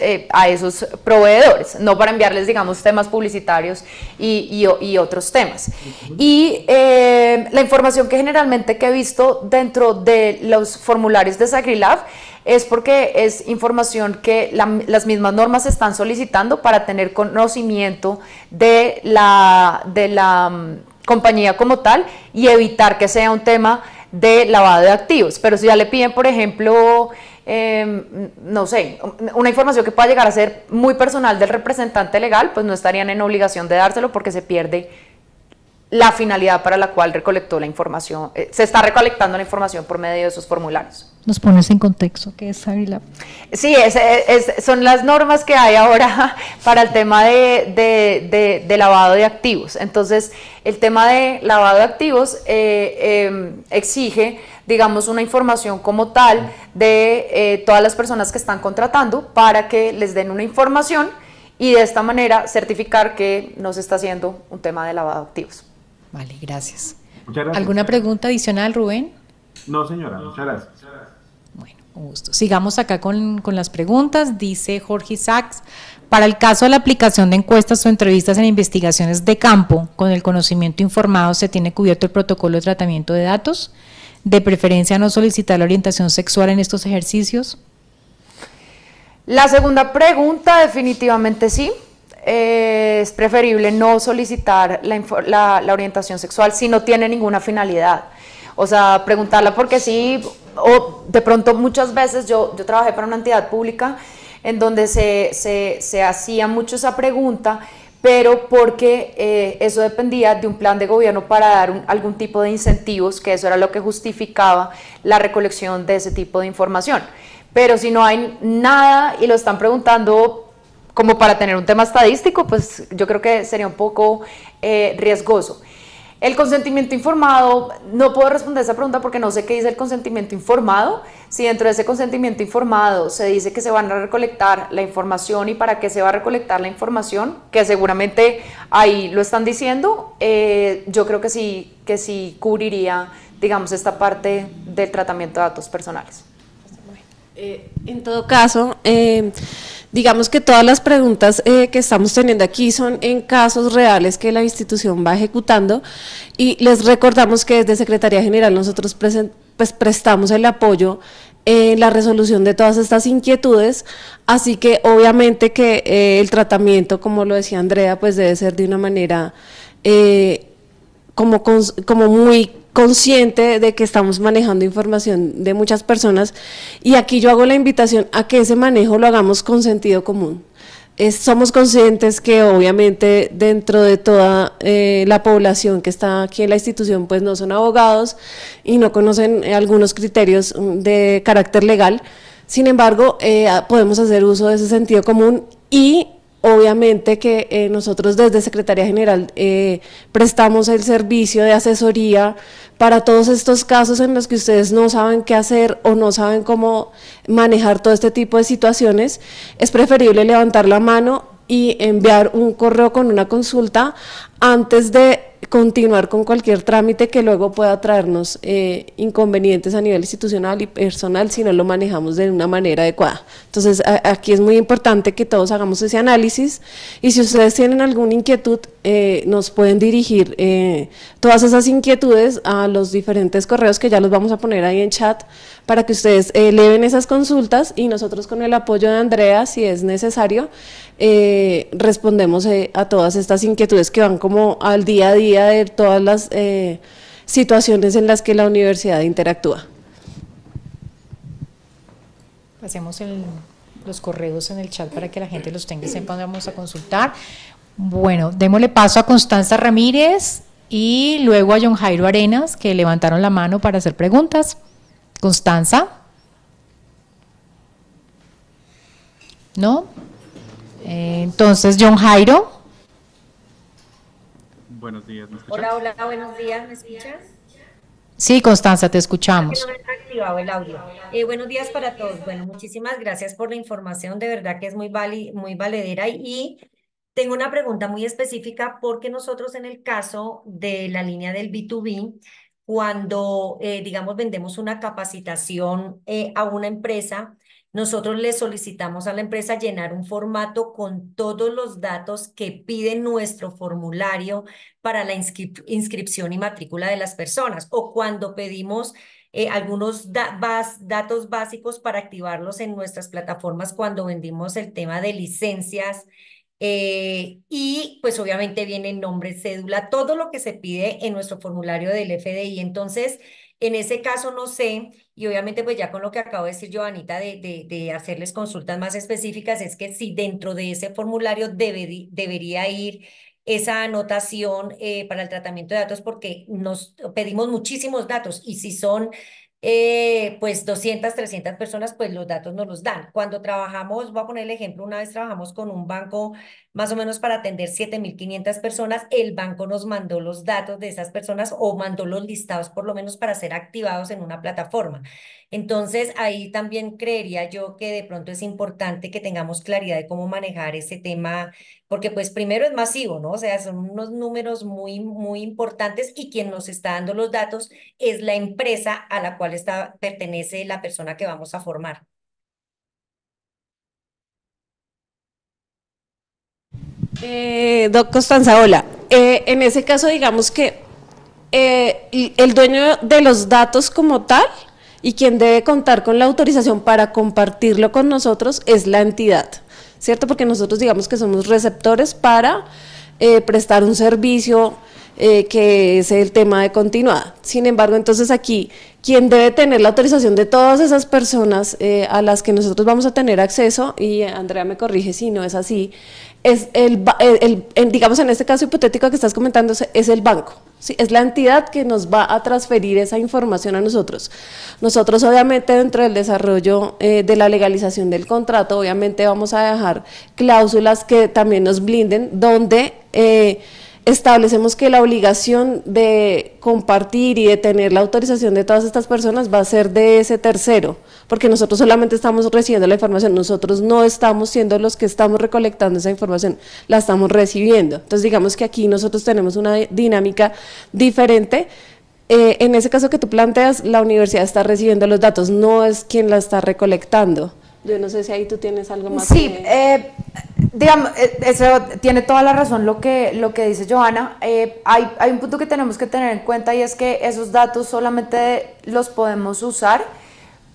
proveedores, no para enviarles, digamos, temas publicitarios y otros temas. Y la información que generalmente he visto dentro de los formularios de SAGRILAF es porque es información que las mismas normas están solicitando para tener conocimiento de la compañía como tal y evitar que sea un tema de lavado de activos. Pero si ya le piden, por ejemplo, no sé, una información que pueda llegar a ser muy personal del representante legal, pues no estarían en obligación de dárselo porque se pierde la finalidad para la cual recolectó la información, se está recolectando la información por medio de esos formularios. ¿Nos pones en contexto qué es SAGRILAF? Sí, son las normas que hay ahora para el tema de lavado de activos. Entonces, el tema de lavado de activos exige, digamos, una información como tal de todas las personas que están contratando para que les den una información y de esta manera certificar que no se está haciendo un tema de lavado de activos. Vale, gracias. Muchas gracias. ¿Alguna pregunta adicional, Rubén? No, señora, muchas gracias. Bueno, con gusto. Sigamos acá con las preguntas. Dice Jorge Sachs, para el caso de la aplicación de encuestas o entrevistas en investigaciones de campo, con el conocimiento informado, ¿se tiene cubierto el protocolo de tratamiento de datos? ¿De preferencia no solicitar la orientación sexual en estos ejercicios? La segunda pregunta, definitivamente sí. Es preferible no solicitar la orientación sexual si no tiene ninguna finalidad. O sea, preguntarla porque sí, o de pronto muchas veces yo trabajé para una entidad pública en donde se hacía mucho esa pregunta, pero porque eso dependía de un plan de gobierno para dar algún tipo de incentivos, que eso era lo que justificaba la recolección de ese tipo de información. Pero si no hay nada y lo están preguntando como para tener un tema estadístico, pues yo creo que sería un poco riesgoso. El consentimiento informado, no puedo responder esa pregunta porque no sé qué dice el consentimiento informado. Si dentro de ese consentimiento informado se dice que se van a recolectar la información y para qué se va a recolectar la información, que seguramente ahí lo están diciendo, yo creo que sí cubriría, digamos, esta parte del tratamiento de datos personales. En todo caso, digamos que todas las preguntas que estamos teniendo aquí son en casos reales que la institución va ejecutando, y les recordamos que desde Secretaría General nosotros prestamos el apoyo en la resolución de todas estas inquietudes, así que obviamente que el tratamiento, como lo decía Andrea, pues debe ser de una manera como muy consciente de que estamos manejando información de muchas personas, y aquí yo hago la invitación a que ese manejo lo hagamos con sentido común. Somos conscientes que obviamente dentro de toda la población que está aquí en la institución pues no son abogados y no conocen algunos criterios de carácter legal, sin embargo podemos hacer uso de ese sentido común, y obviamente que nosotros desde Secretaría General prestamos el servicio de asesoría para todos estos casos en los que ustedes no saben qué hacer o no saben cómo manejar todo este tipo de situaciones. Es preferible levantar la mano y enviar un correo con una consulta antes de continuar con cualquier trámite que luego pueda traernos inconvenientes a nivel institucional y personal si no lo manejamos de una manera adecuada. Entonces, aquí es muy importante que todos hagamos ese análisis, y si ustedes tienen alguna inquietud, nos pueden dirigir todas esas inquietudes a los diferentes correos que ya los vamos a poner ahí en chat para que ustedes eleven esas consultas, y nosotros con el apoyo de Andrea, si es necesario, respondemos a todas estas inquietudes que van como al día a día de todas las situaciones en las que la universidad interactúa. Pasemos los correos en el chat para que la gente los tenga y sepa dónde vamos a consultar. Bueno, démosle paso a Constanza Ramírez y luego a John Jairo Arenas, que levantaron la mano para hacer preguntas. Constanza. ¿No? Entonces, John Jairo. Buenos días, ¿me escuchas? Hola, hola, buenos días, ¿me escuchas? Sí, Constanza, te escuchamos. Que no me está activado el audio. Buenos días para todos. Bueno, muchísimas gracias por la información, de verdad que es muy valedera y tengo una pregunta muy específica porque nosotros en el caso de la línea del B2B, cuando, digamos, vendemos una capacitación a una empresa, nosotros le solicitamos a la empresa llenar un formato con todos los datos que pide nuestro formulario para la inscripción y matrícula de las personas, o cuando pedimos algunos datos básicos para activarlos en nuestras plataformas cuando vendimos el tema de licencias. Y pues obviamente viene nombre, cédula, todo lo que se pide en nuestro formulario del FDI. Entonces, en ese caso no sé, y obviamente pues ya con lo que acabo de decir Joanita de hacerles consultas más específicas, es que si dentro de ese formulario debería ir esa anotación para el tratamiento de datos, porque nos pedimos muchísimos datos y si son pues 200, 300 personas, pues los datos nos los dan. Cuando trabajamos, voy a poner el ejemplo, una vez trabajamos con un banco más o menos para atender 7.500 personas, el banco nos mandó los datos de esas personas o mandó los listados por lo menos para ser activados en una plataforma. Entonces, ahí también creería yo que de pronto es importante que tengamos claridad de cómo manejar ese tema, porque pues primero es masivo, ¿no? O sea, son unos números muy importantes y quien nos está dando los datos es la empresa a la cual pertenece la persona que vamos a formar. Doc Constanza, hola. En ese caso, digamos que el dueño de los datos como tal y quien debe contar con la autorización para compartirlo con nosotros es la entidad, ¿cierto? Porque nosotros digamos que somos receptores para prestar un servicio que es el tema de continuidad. Sin embargo, entonces aquí, quien debe tener la autorización de todas esas personas a las que nosotros vamos a tener acceso, y Andrea me corrige si no es así, es digamos en este caso hipotético que estás comentando, es el banco, ¿sí? Es la entidad que nos va a transferir esa información a nosotros. Nosotros obviamente dentro del desarrollo de la legalización del contrato, obviamente vamos a dejar cláusulas que también nos blinden, donde establecemos que la obligación de compartir y de tener la autorización de todas estas personas va a ser de ese tercero, porque nosotros solamente estamos recibiendo la información, nosotros no estamos siendo los que estamos recolectando esa información, la estamos recibiendo. Entonces digamos que aquí nosotros tenemos una dinámica diferente. En ese caso que tú planteas, la universidad está recibiendo los datos, no es quien la está recolectando. Yo no sé si ahí tú tienes algo más. Sí, digamos, eso tiene toda la razón lo que dice Johanna. Hay un punto que tenemos que tener en cuenta y es que esos datos solamente los podemos usar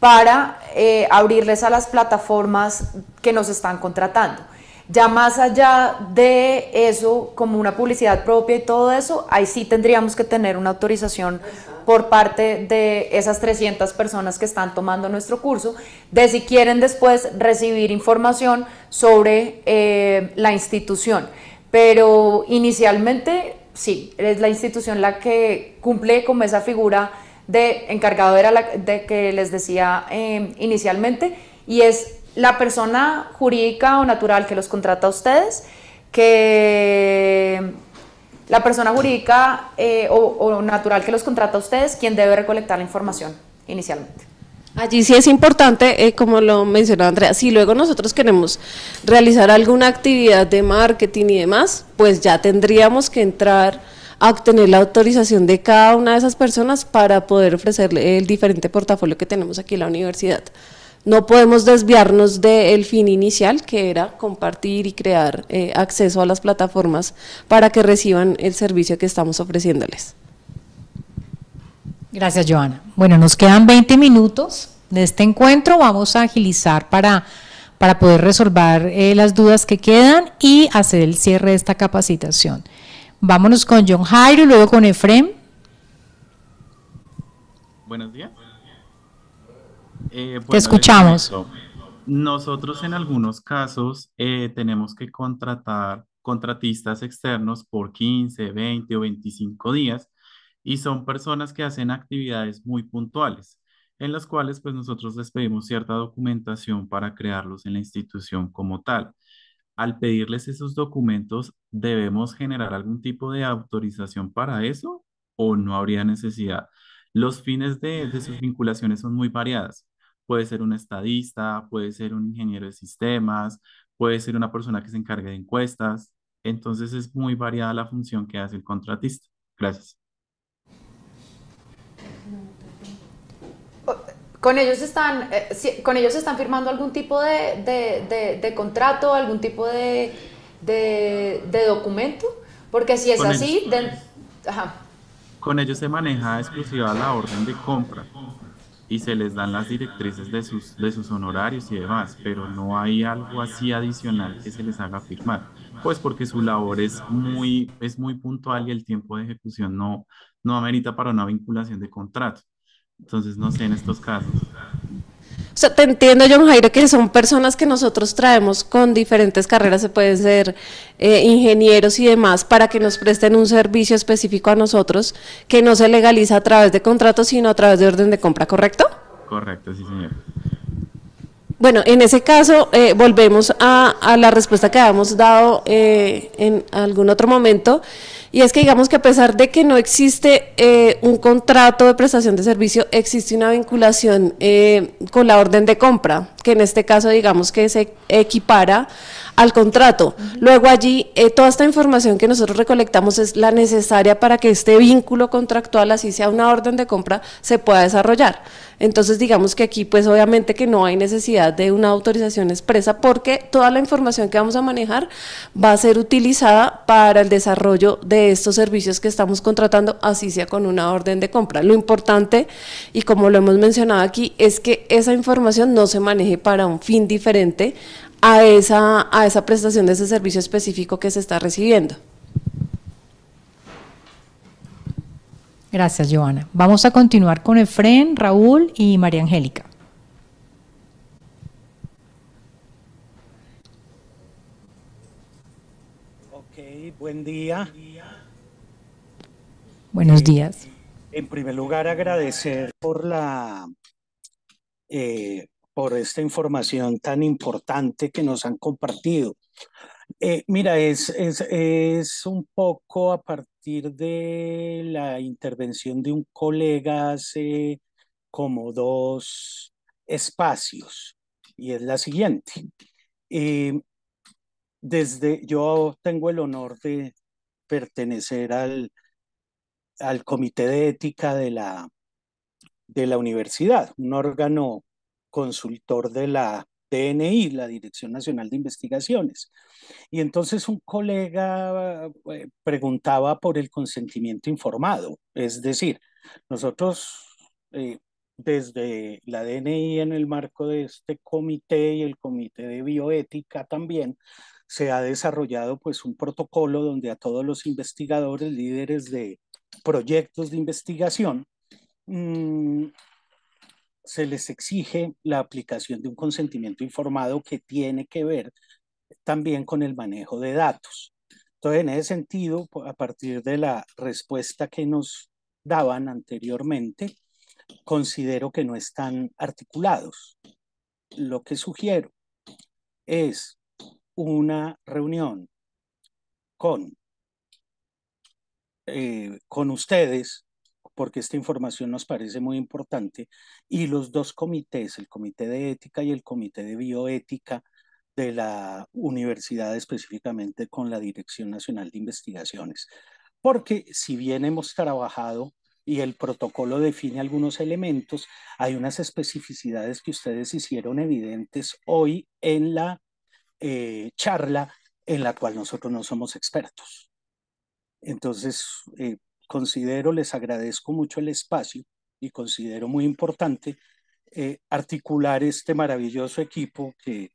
para abrirles a las plataformas que nos están contratando. Ya más allá de eso, como una publicidad propia y todo eso, ahí sí tendríamos que tener una autorización por parte de esas 300 personas que están tomando nuestro curso, de si quieren después recibir información sobre la institución. Pero inicialmente, sí, es la institución la que cumple como esa figura de encargado de que les decía inicialmente, y es la persona jurídica o natural que los contrata a ustedes, que la persona jurídica o natural que los contrata a ustedes, quien debe recolectar la información inicialmente. Allí sí es importante, como lo mencionó Andrea, si luego nosotros queremos realizar alguna actividad de marketing y demás, pues ya tendríamos que entrar a obtener la autorización de cada una de esas personas para poder ofrecerle el diferente portafolio que tenemos aquí en la universidad. No podemos desviarnos del fin inicial, que era compartir y crear acceso a las plataformas para que reciban el servicio que estamos ofreciéndoles. Gracias, Johanna. Bueno, nos quedan 20 minutos de este encuentro, vamos a agilizar para poder resolver las dudas que quedan y hacer el cierre de esta capacitación. Vámonos con John Jairo y luego con Efrem. Buenos días. Te escuchamos. Nosotros en algunos casos tenemos que contratar contratistas externos por 15, 20 o 25 días y son personas que hacen actividades muy puntuales, en las cuales pues nosotros les pedimos cierta documentación para crearlos en la institución como tal. Al pedirles esos documentos, ¿debemos generar algún tipo de autorización para eso o no habría necesidad? Los fines de sus vinculaciones son muy variadas. Puede ser un estadista, puede ser un ingeniero de sistemas, puede ser una persona que se encargue de encuestas. Entonces es muy variada la función que hace el contratista. Gracias. ¿Con ellos están firmando algún tipo de contrato, algún tipo de documento? Porque si es Con así, ellos, ajá. con ellos se maneja exclusiva la orden de compra y se les dan las directrices de sus honorarios y demás, pero no hay algo así adicional que se les haga firmar, pues porque su labor es muy puntual y el tiempo de ejecución no amerita para una vinculación de contrato. Entonces, no sé en estos casos. O sea, te entiendo, John Jairo, que son personas que nosotros traemos con diferentes carreras, se pueden ser ingenieros y demás, para que nos presten un servicio específico a nosotros, que no se legaliza a través de contratos, sino a través de orden de compra, ¿correcto? Correcto, sí, señor. Bueno, en ese caso, volvemos a la respuesta que habíamos dado en algún otro momento, y es que digamos que a pesar de que no existe un contrato de prestación de servicio, existe una vinculación con la orden de compra, que en este caso digamos que se equipara al contrato. Luego allí, toda esta información que nosotros recolectamos es la necesaria para que este vínculo contractual, así sea una orden de compra, se pueda desarrollar. Entonces digamos que aquí pues obviamente que no hay necesidad de una autorización expresa, porque toda la información que vamos a manejar va a ser utilizada para el desarrollo de estos servicios que estamos contratando, así sea con una orden de compra. Lo importante, y como lo hemos mencionado aquí, es que esa información no se maneje para un fin diferente a esa prestación de ese servicio específico que se está recibiendo. Gracias, Joana. Vamos a continuar con Efren, Raúl y María Angélica. Ok, buen día. Buenos días. En primer lugar, agradecer por esta información tan importante que nos han compartido. Mira, es un poco a partir de la intervención de un colega hace como 2 espacios, y es la siguiente. Yo tengo el honor de pertenecer al comité de ética de la universidad, un órgano consultor de la DNI, la Dirección Nacional de Investigaciones. Y entonces un colega preguntaba por el consentimiento informado, es decir, nosotros desde la DNI en el marco de este comité y el comité de bioética también, se ha desarrollado pues un protocolo donde a todos los investigadores, líderes de proyectos de investigación, se les exige la aplicación de un consentimiento informado que tiene que ver también con el manejo de datos. Entonces, en ese sentido, a partir de la respuesta que nos daban anteriormente, considero que no están articulados. Lo que sugiero es una reunión con ustedes, porque esta información nos parece muy importante, y los dos comités, el comité de ética y el comité de bioética de la universidad, específicamente con la Dirección Nacional de Investigaciones. Porque si bien hemos trabajado y el protocolo define algunos elementos, hay unas especificidades que ustedes hicieron evidentes hoy en la charla, en la cual nosotros no somos expertos. Entonces, les agradezco mucho el espacio y considero muy importante articular este maravilloso equipo que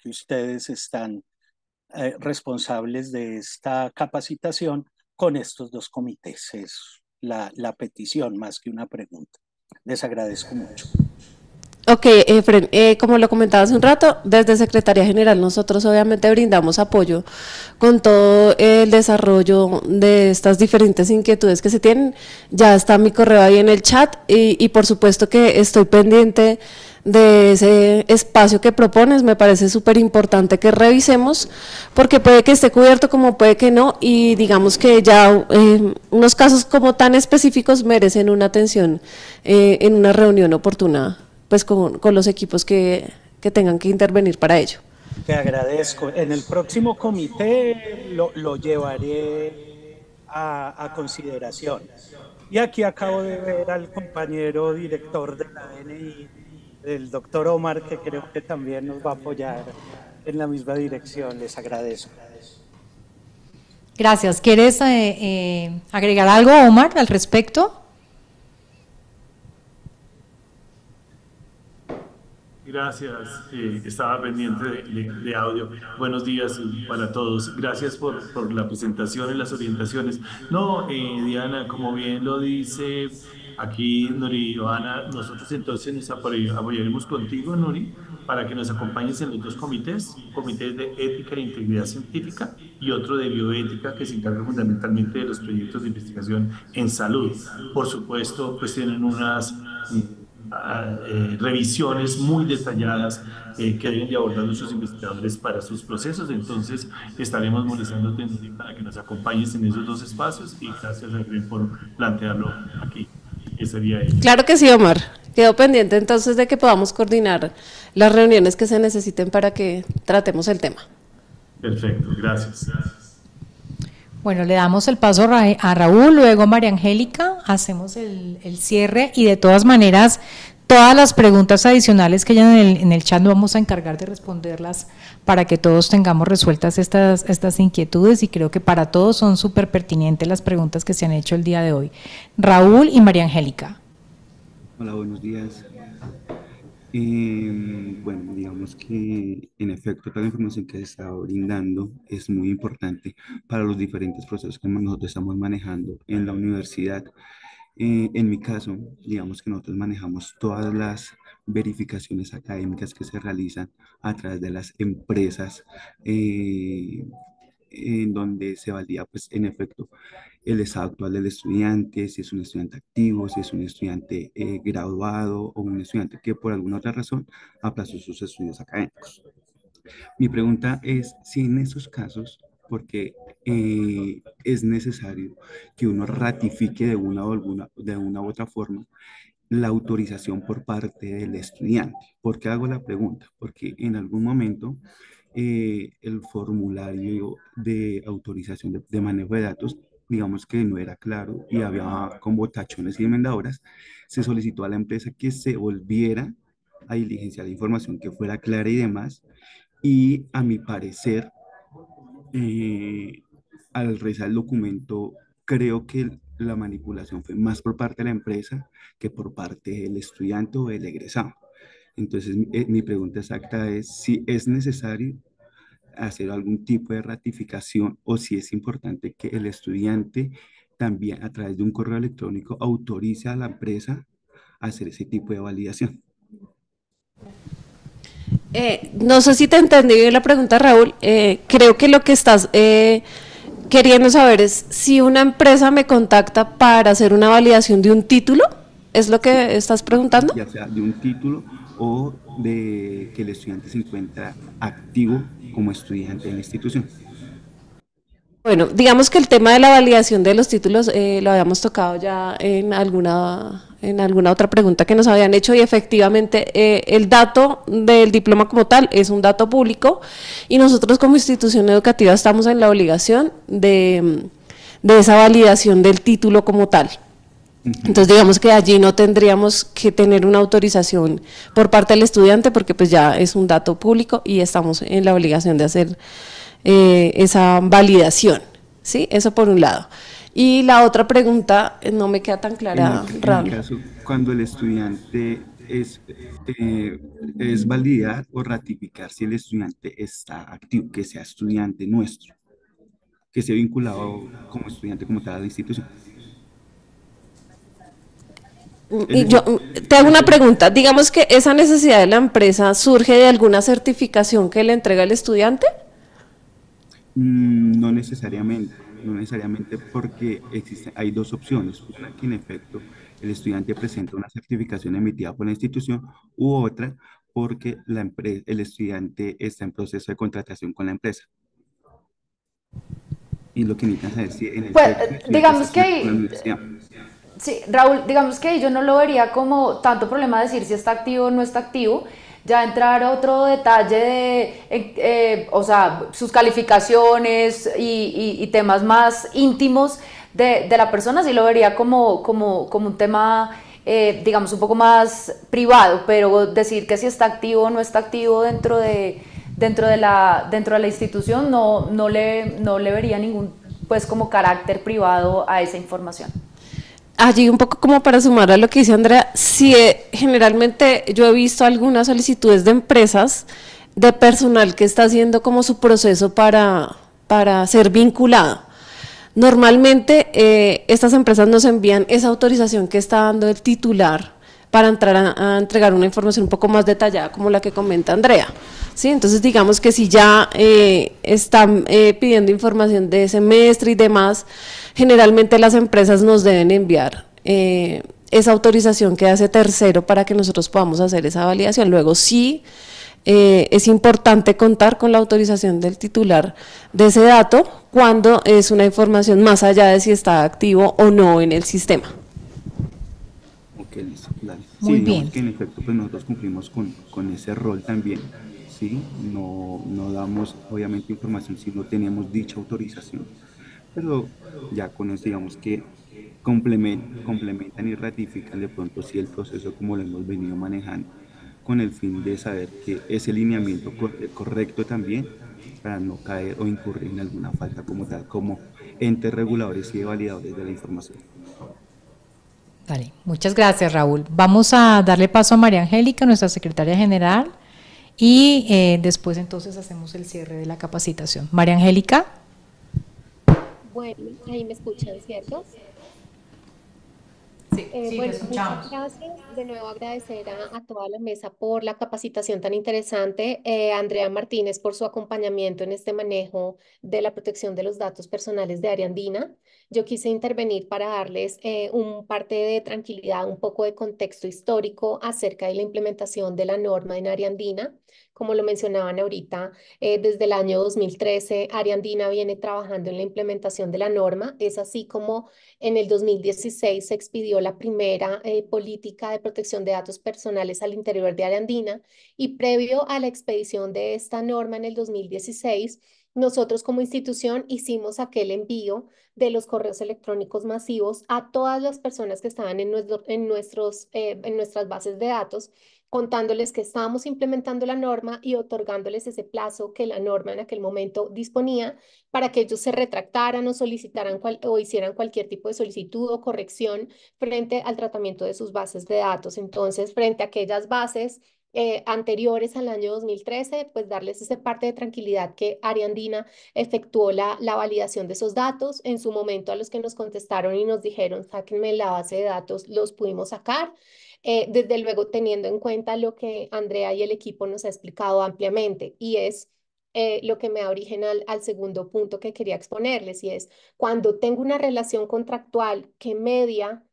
ustedes están responsables de esta capacitación con estos dos comités. Es la petición más que una pregunta. Les agradezco mucho. Ok, Efren, como lo comentaba hace un rato, desde Secretaría General nosotros obviamente brindamos apoyo con todo el desarrollo de estas diferentes inquietudes que se tienen. Ya está mi correo ahí en el chat y por supuesto que estoy pendiente de ese espacio que propones. Me parece súper importante que revisemos porque puede que esté cubierto como puede que no, y digamos que ya unos casos como tan específicos merecen una atención en una reunión oportuna pues con los equipos que tengan que intervenir para ello. Te agradezco. En el próximo comité lo llevaré a consideración. Y aquí acabo de ver al compañero director de la DNI, el doctor Omar, que creo que también nos va a apoyar en la misma dirección. Les agradezco. Gracias. ¿Quieres agregar algo, Omar, al respecto? Gracias, estaba pendiente de audio. Buenos días para todos. Gracias por la presentación y las orientaciones. No, Diana, como bien lo dice aquí Nuri y Johanna, nosotros entonces nos apoyaremos contigo, Nuri, para que nos acompañes en los dos comités, comités de ética e integridad científica y otro de bioética que se encarga fundamentalmente de los proyectos de investigación en salud. Por supuesto, pues tienen unas revisiones muy detalladas que deben de abordar nuestros investigadores para sus procesos. Entonces estaremos molestándote para que nos acompañes en esos dos espacios, y gracias a Efren por plantearlo aquí. Ese sería él. Claro que sí, Omar. Quedo pendiente entonces de que podamos coordinar las reuniones que se necesiten para que tratemos el tema. Perfecto, gracias. Bueno, le damos el paso a Raúl, luego a María Angélica, hacemos el cierre, y de todas maneras, todas las preguntas adicionales que hayan en el chat nos vamos a encargar de responderlas para que todos tengamos resueltas estas inquietudes, y creo que para todos son súper pertinentes las preguntas que se han hecho el día de hoy. Raúl y María Angélica. Hola, buenos días. Bueno, digamos que en efecto toda la información que se está brindando es muy importante para los diferentes procesos que nosotros estamos manejando en la universidad. En mi caso, digamos que nosotros manejamos todas las verificaciones académicas que se realizan a través de las empresas, en donde se valida, pues, en efecto, el estado actual del estudiante, si es un estudiante activo, si es un estudiante graduado o un estudiante que por alguna otra razón aplazó sus estudios académicos. Mi pregunta es si en esos casos, porque es necesario que uno ratifique de una u otra forma la autorización por parte del estudiante. ¿Por qué hago la pregunta? Porque en algún momento el formulario de autorización de manejo de datos, digamos que no era claro y había como tachones y enmendadoras. Se solicitó a la empresa que se volviera a diligenciar la información, que fuera clara y demás, y a mi parecer, al revisar el documento, creo que la manipulación fue más por parte de la empresa que por parte del estudiante o del egresado. Entonces, mi pregunta exacta es si es necesario hacer algún tipo de ratificación, o si es importante que el estudiante también a través de un correo electrónico autorice a la empresa a hacer ese tipo de validación. No sé si te entendí bien la pregunta, Raúl. Creo que lo que estás queriendo saber es si una empresa me contacta para hacer una validación de un título. ¿Es lo que estás preguntando? Ya sea de un título o de que el estudiante se encuentra activo como estudiante en la institución. Bueno, digamos que el tema de la validación de los títulos lo habíamos tocado ya en alguna otra pregunta que nos habían hecho, y efectivamente el dato del diploma como tal es un dato público, y nosotros como institución educativa estamos en la obligación de esa validación del título como tal. Entonces digamos que allí no tendríamos que tener una autorización por parte del estudiante, porque pues ya es un dato público y estamos en la obligación de hacer esa validación, ¿sí? Eso por un lado. Y la otra pregunta no me queda tan clara, Raúl. En el caso, cuando el estudiante es validar o ratificar si el estudiante está activo, que sea estudiante nuestro, que sea vinculado como estudiante como tal a la institución. Es Y yo decir, te hago una pregunta. Digamos que esa necesidad de la empresa surge de alguna certificación que le entrega el estudiante. No necesariamente, no necesariamente porque hay dos opciones. Una que en efecto el estudiante presenta una certificación emitida por la institución u otra porque el estudiante está en proceso de contratación con la empresa. Y lo que necesitan saber si en Pues efecto el estudiante está digamos que estudiando con la ahí, universidad. sí, Raúl, digamos que ahí yo no lo vería como tanto problema decir si está activo o no está activo. Ya entrar a otro detalle de, o sea, sus calificaciones y temas más íntimos de la persona, sí lo vería como un tema, digamos, un poco más privado, pero decir que si está activo o no está activo dentro de la institución, no le vería ningún, pues, como carácter privado a esa información. Allí un poco como para sumar a lo que dice Andrea, si generalmente yo he visto algunas solicitudes de empresas de personal que está haciendo como su proceso para ser vinculado. Normalmente estas empresas nos envían esa autorización que está dando el titular para entrar a entregar una información un poco más detallada como la que comenta Andrea. ¿Sí? Entonces digamos que si ya están pidiendo información de semestre y demás, generalmente las empresas nos deben enviar esa autorización que hace tercero para que nosotros podamos hacer esa validación. Luego sí es importante contar con la autorización del titular de ese dato cuando es una información más allá de si está activo o no en el sistema. Ok, listo, dale. Muy Sí, digamos bien. que en efecto pues nosotros cumplimos con ese rol también, ¿sí? No damos obviamente información si no tenemos dicha autorización, pero ya con eso digamos que complementan y ratifican de pronto sí el proceso como lo hemos venido manejando, con el fin de saber que ese lineamiento correcto también para no caer o incurrir en alguna falta como tal, como entes reguladores y validadores de la información. Vale, muchas gracias, Raúl. Vamos a darle paso a María Angélica, nuestra secretaria general, y después entonces hacemos el cierre de la capacitación. María Angélica. Bueno, ahí me escuchan, ¿cierto? Sí, sí, te Bueno, escuchamos. muchas gracias. De nuevo agradecer a toda la mesa por la capacitación tan interesante. Andrea Martínez por su acompañamiento en este manejo de la protección de los datos personales de área andina. Yo quise intervenir para darles un parte de tranquilidad, un poco de contexto histórico acerca de la implementación de la norma en área andina. Como lo mencionaban ahorita, desde el año 2013, área andina viene trabajando en la implementación de la norma. Es así como en el 2016 se expidió la primera política de protección de datos personales al interior de área andina y previo a la expedición de esta norma en el 2016, nosotros como institución hicimos aquel envío de los correos electrónicos masivos a todas las personas que estaban en nuestras bases de datos, contándoles que estábamos implementando la norma y otorgándoles ese plazo que la norma en aquel momento disponía para que ellos se retractaran o solicitaran o hicieran cualquier tipo de solicitud o corrección frente al tratamiento de sus bases de datos. Entonces, frente a aquellas bases anteriores al año 2013, pues darles esa parte de tranquilidad que Área Andina efectuó la validación de esos datos. En su momento a los que nos contestaron y nos dijeron, sáquenme la base de datos, los pudimos sacar. Desde luego teniendo en cuenta lo que Andrea y el equipo nos ha explicado ampliamente y es lo que me da origen al segundo punto que quería exponerles y es cuando tengo una relación contractual que media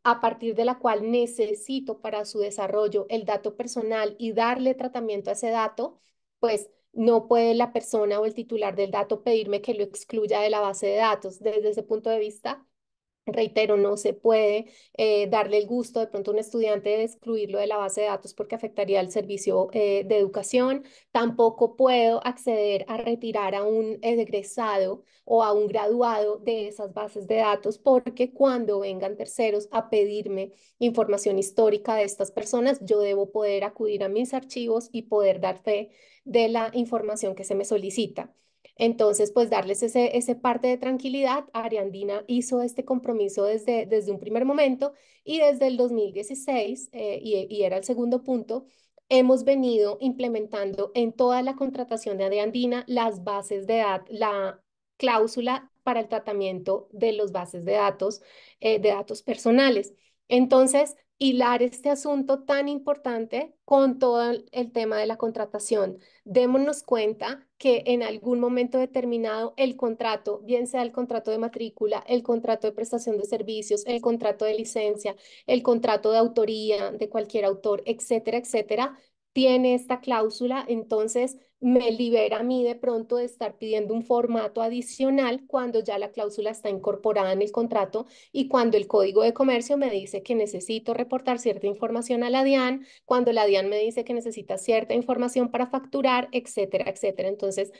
a partir de la cual necesito para su desarrollo el dato personal y darle tratamiento a ese dato, pues no puede la persona o el titular del dato pedirme que lo excluya de la base de datos. Desde ese punto de vista, reitero, no se puede darle el gusto de pronto a un estudiante de excluirlo de la base de datos porque afectaría al servicio de educación. Tampoco puedo acceder a retirar a un egresado o a un graduado de esas bases de datos porque cuando vengan terceros a pedirme información histórica de estas personas, yo debo poder acudir a mis archivos y poder dar fe de la información que se me solicita. Entonces, pues darles ese parte de tranquilidad. Ariandina hizo este compromiso desde un primer momento y desde el 2016, y era el segundo punto, hemos venido implementando en toda la contratación de Ariandina las bases de datos, la cláusula para el tratamiento de los bases de datos personales. Entonces, hilar este asunto tan importante con todo el tema de la contratación. Démonos cuenta que en algún momento determinado el contrato, bien sea el contrato de matrícula, el contrato de prestación de servicios, el contrato de licencia, el contrato de autoría de cualquier autor, etcétera, etcétera, tiene esta cláusula, entonces me libera a mí de pronto de estar pidiendo un formato adicional cuando ya la cláusula está incorporada en el contrato y cuando el Código de Comercio me dice que necesito reportar cierta información a la DIAN, cuando la DIAN me dice que necesita cierta información para facturar, etcétera, etcétera. Entonces,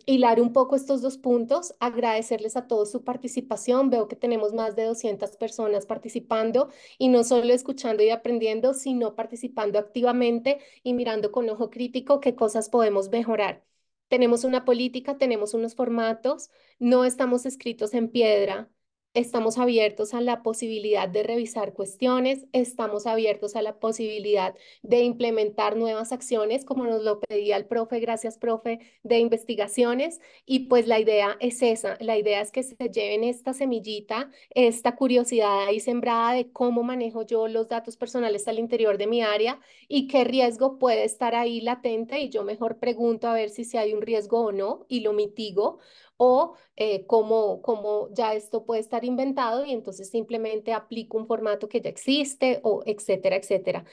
hilar un poco estos dos puntos, agradecerles a todos su participación. Veo que tenemos más de 200 personas participando y no solo escuchando y aprendiendo, sino participando activamente y mirando con ojo crítico qué cosas podemos mejorar. Tenemos una política, tenemos unos formatos, no estamos escritos en piedra. Estamos abiertos a la posibilidad de revisar cuestiones, estamos abiertos a la posibilidad de implementar nuevas acciones, como nos lo pedía el profe, gracias profe, de investigaciones. Y pues la idea es esa, la idea es que se lleven esta semillita, esta curiosidad ahí sembrada de cómo manejo yo los datos personales al interior de mi área y qué riesgo puede estar ahí latente y yo mejor pregunto a ver si hay un riesgo o no y lo mitigo o cómo ya esto puede estar inventado y entonces simplemente aplico un formato que ya existe o etcétera, etcétera.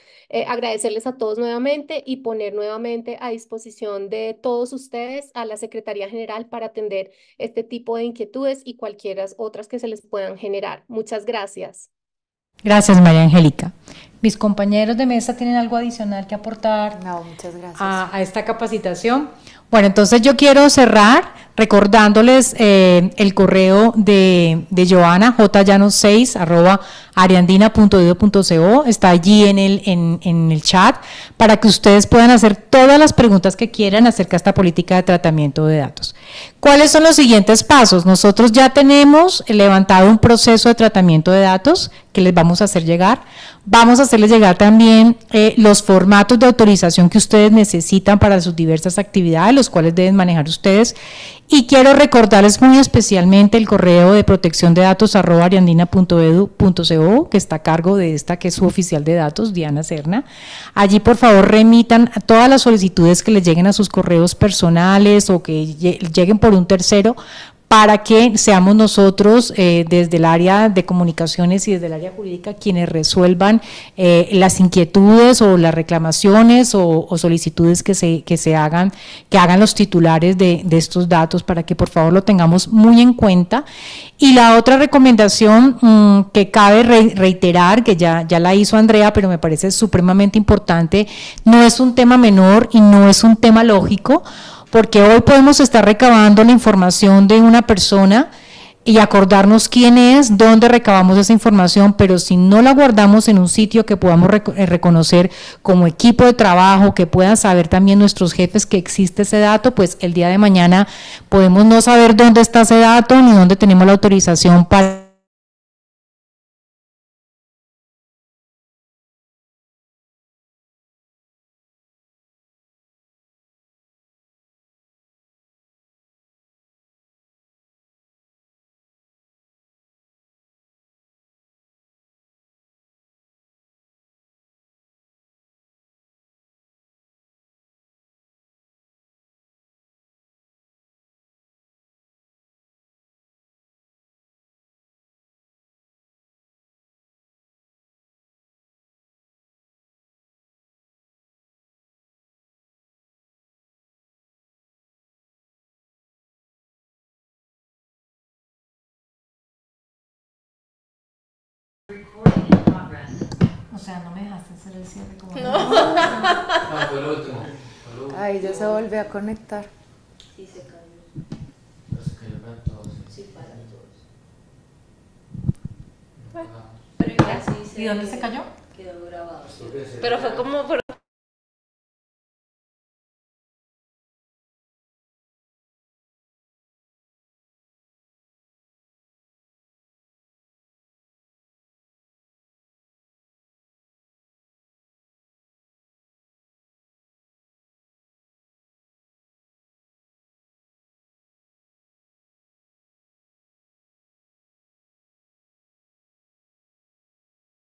Agradecerles a todos nuevamente y poner nuevamente a disposición de todos ustedes a la Secretaría General para atender este tipo de inquietudes y cualquiera otras que se les puedan generar. Muchas gracias. Gracias, María Angélica. ¿Mis compañeros de mesa tienen algo adicional que aportar? No, muchas gracias. A esta capacitación? Bueno, entonces yo quiero cerrar recordándoles el correo de Joana, jllanos6@ariandina.edu.co, está allí en el chat, para que ustedes puedan hacer todas las preguntas que quieran acerca de esta política de tratamiento de datos. ¿Cuáles son los siguientes pasos? Nosotros ya tenemos levantado un proceso de tratamiento de datos que les vamos a hacer llegar. Vamos a hacerles llegar también los formatos de autorización que ustedes necesitan para sus diversas actividades, los cuales deben manejar ustedes. Y quiero recordarles muy especialmente el correo de protección de datos @ariandina.edu.co, que está a cargo de esta, que es su oficial de datos, Diana Serna. Allí, por favor, remitan a todas las solicitudes que les lleguen a sus correos personales o que lleguen por un tercero, para que seamos nosotros desde el área de comunicaciones y desde el área jurídica quienes resuelvan las inquietudes o las reclamaciones o solicitudes que hagan los titulares de estos datos, para que por favor lo tengamos muy en cuenta. Y la otra recomendación que cabe reiterar, que ya la hizo Andrea, pero me parece supremamente importante, no es un tema menor y no es un tema lógico, porque hoy podemos estar recabando la información de una persona y acordarnos quién es, dónde recabamos esa información, pero si no la guardamos en un sitio que podamos reconocer como equipo de trabajo, que puedan saber también nuestros jefes que existe ese dato, pues el día de mañana podemos no saber dónde está ese dato ni dónde tenemos la autorización para O sea, no me dejaste hacer el cierre como... No, fue lo último. Ay, ya se volvió a conectar. Sí, se cayó. Pero se cayó para todos. Sí, para todos. Pero igual sí ¿Y dónde se cayó? Quedó grabado. Pero fue como por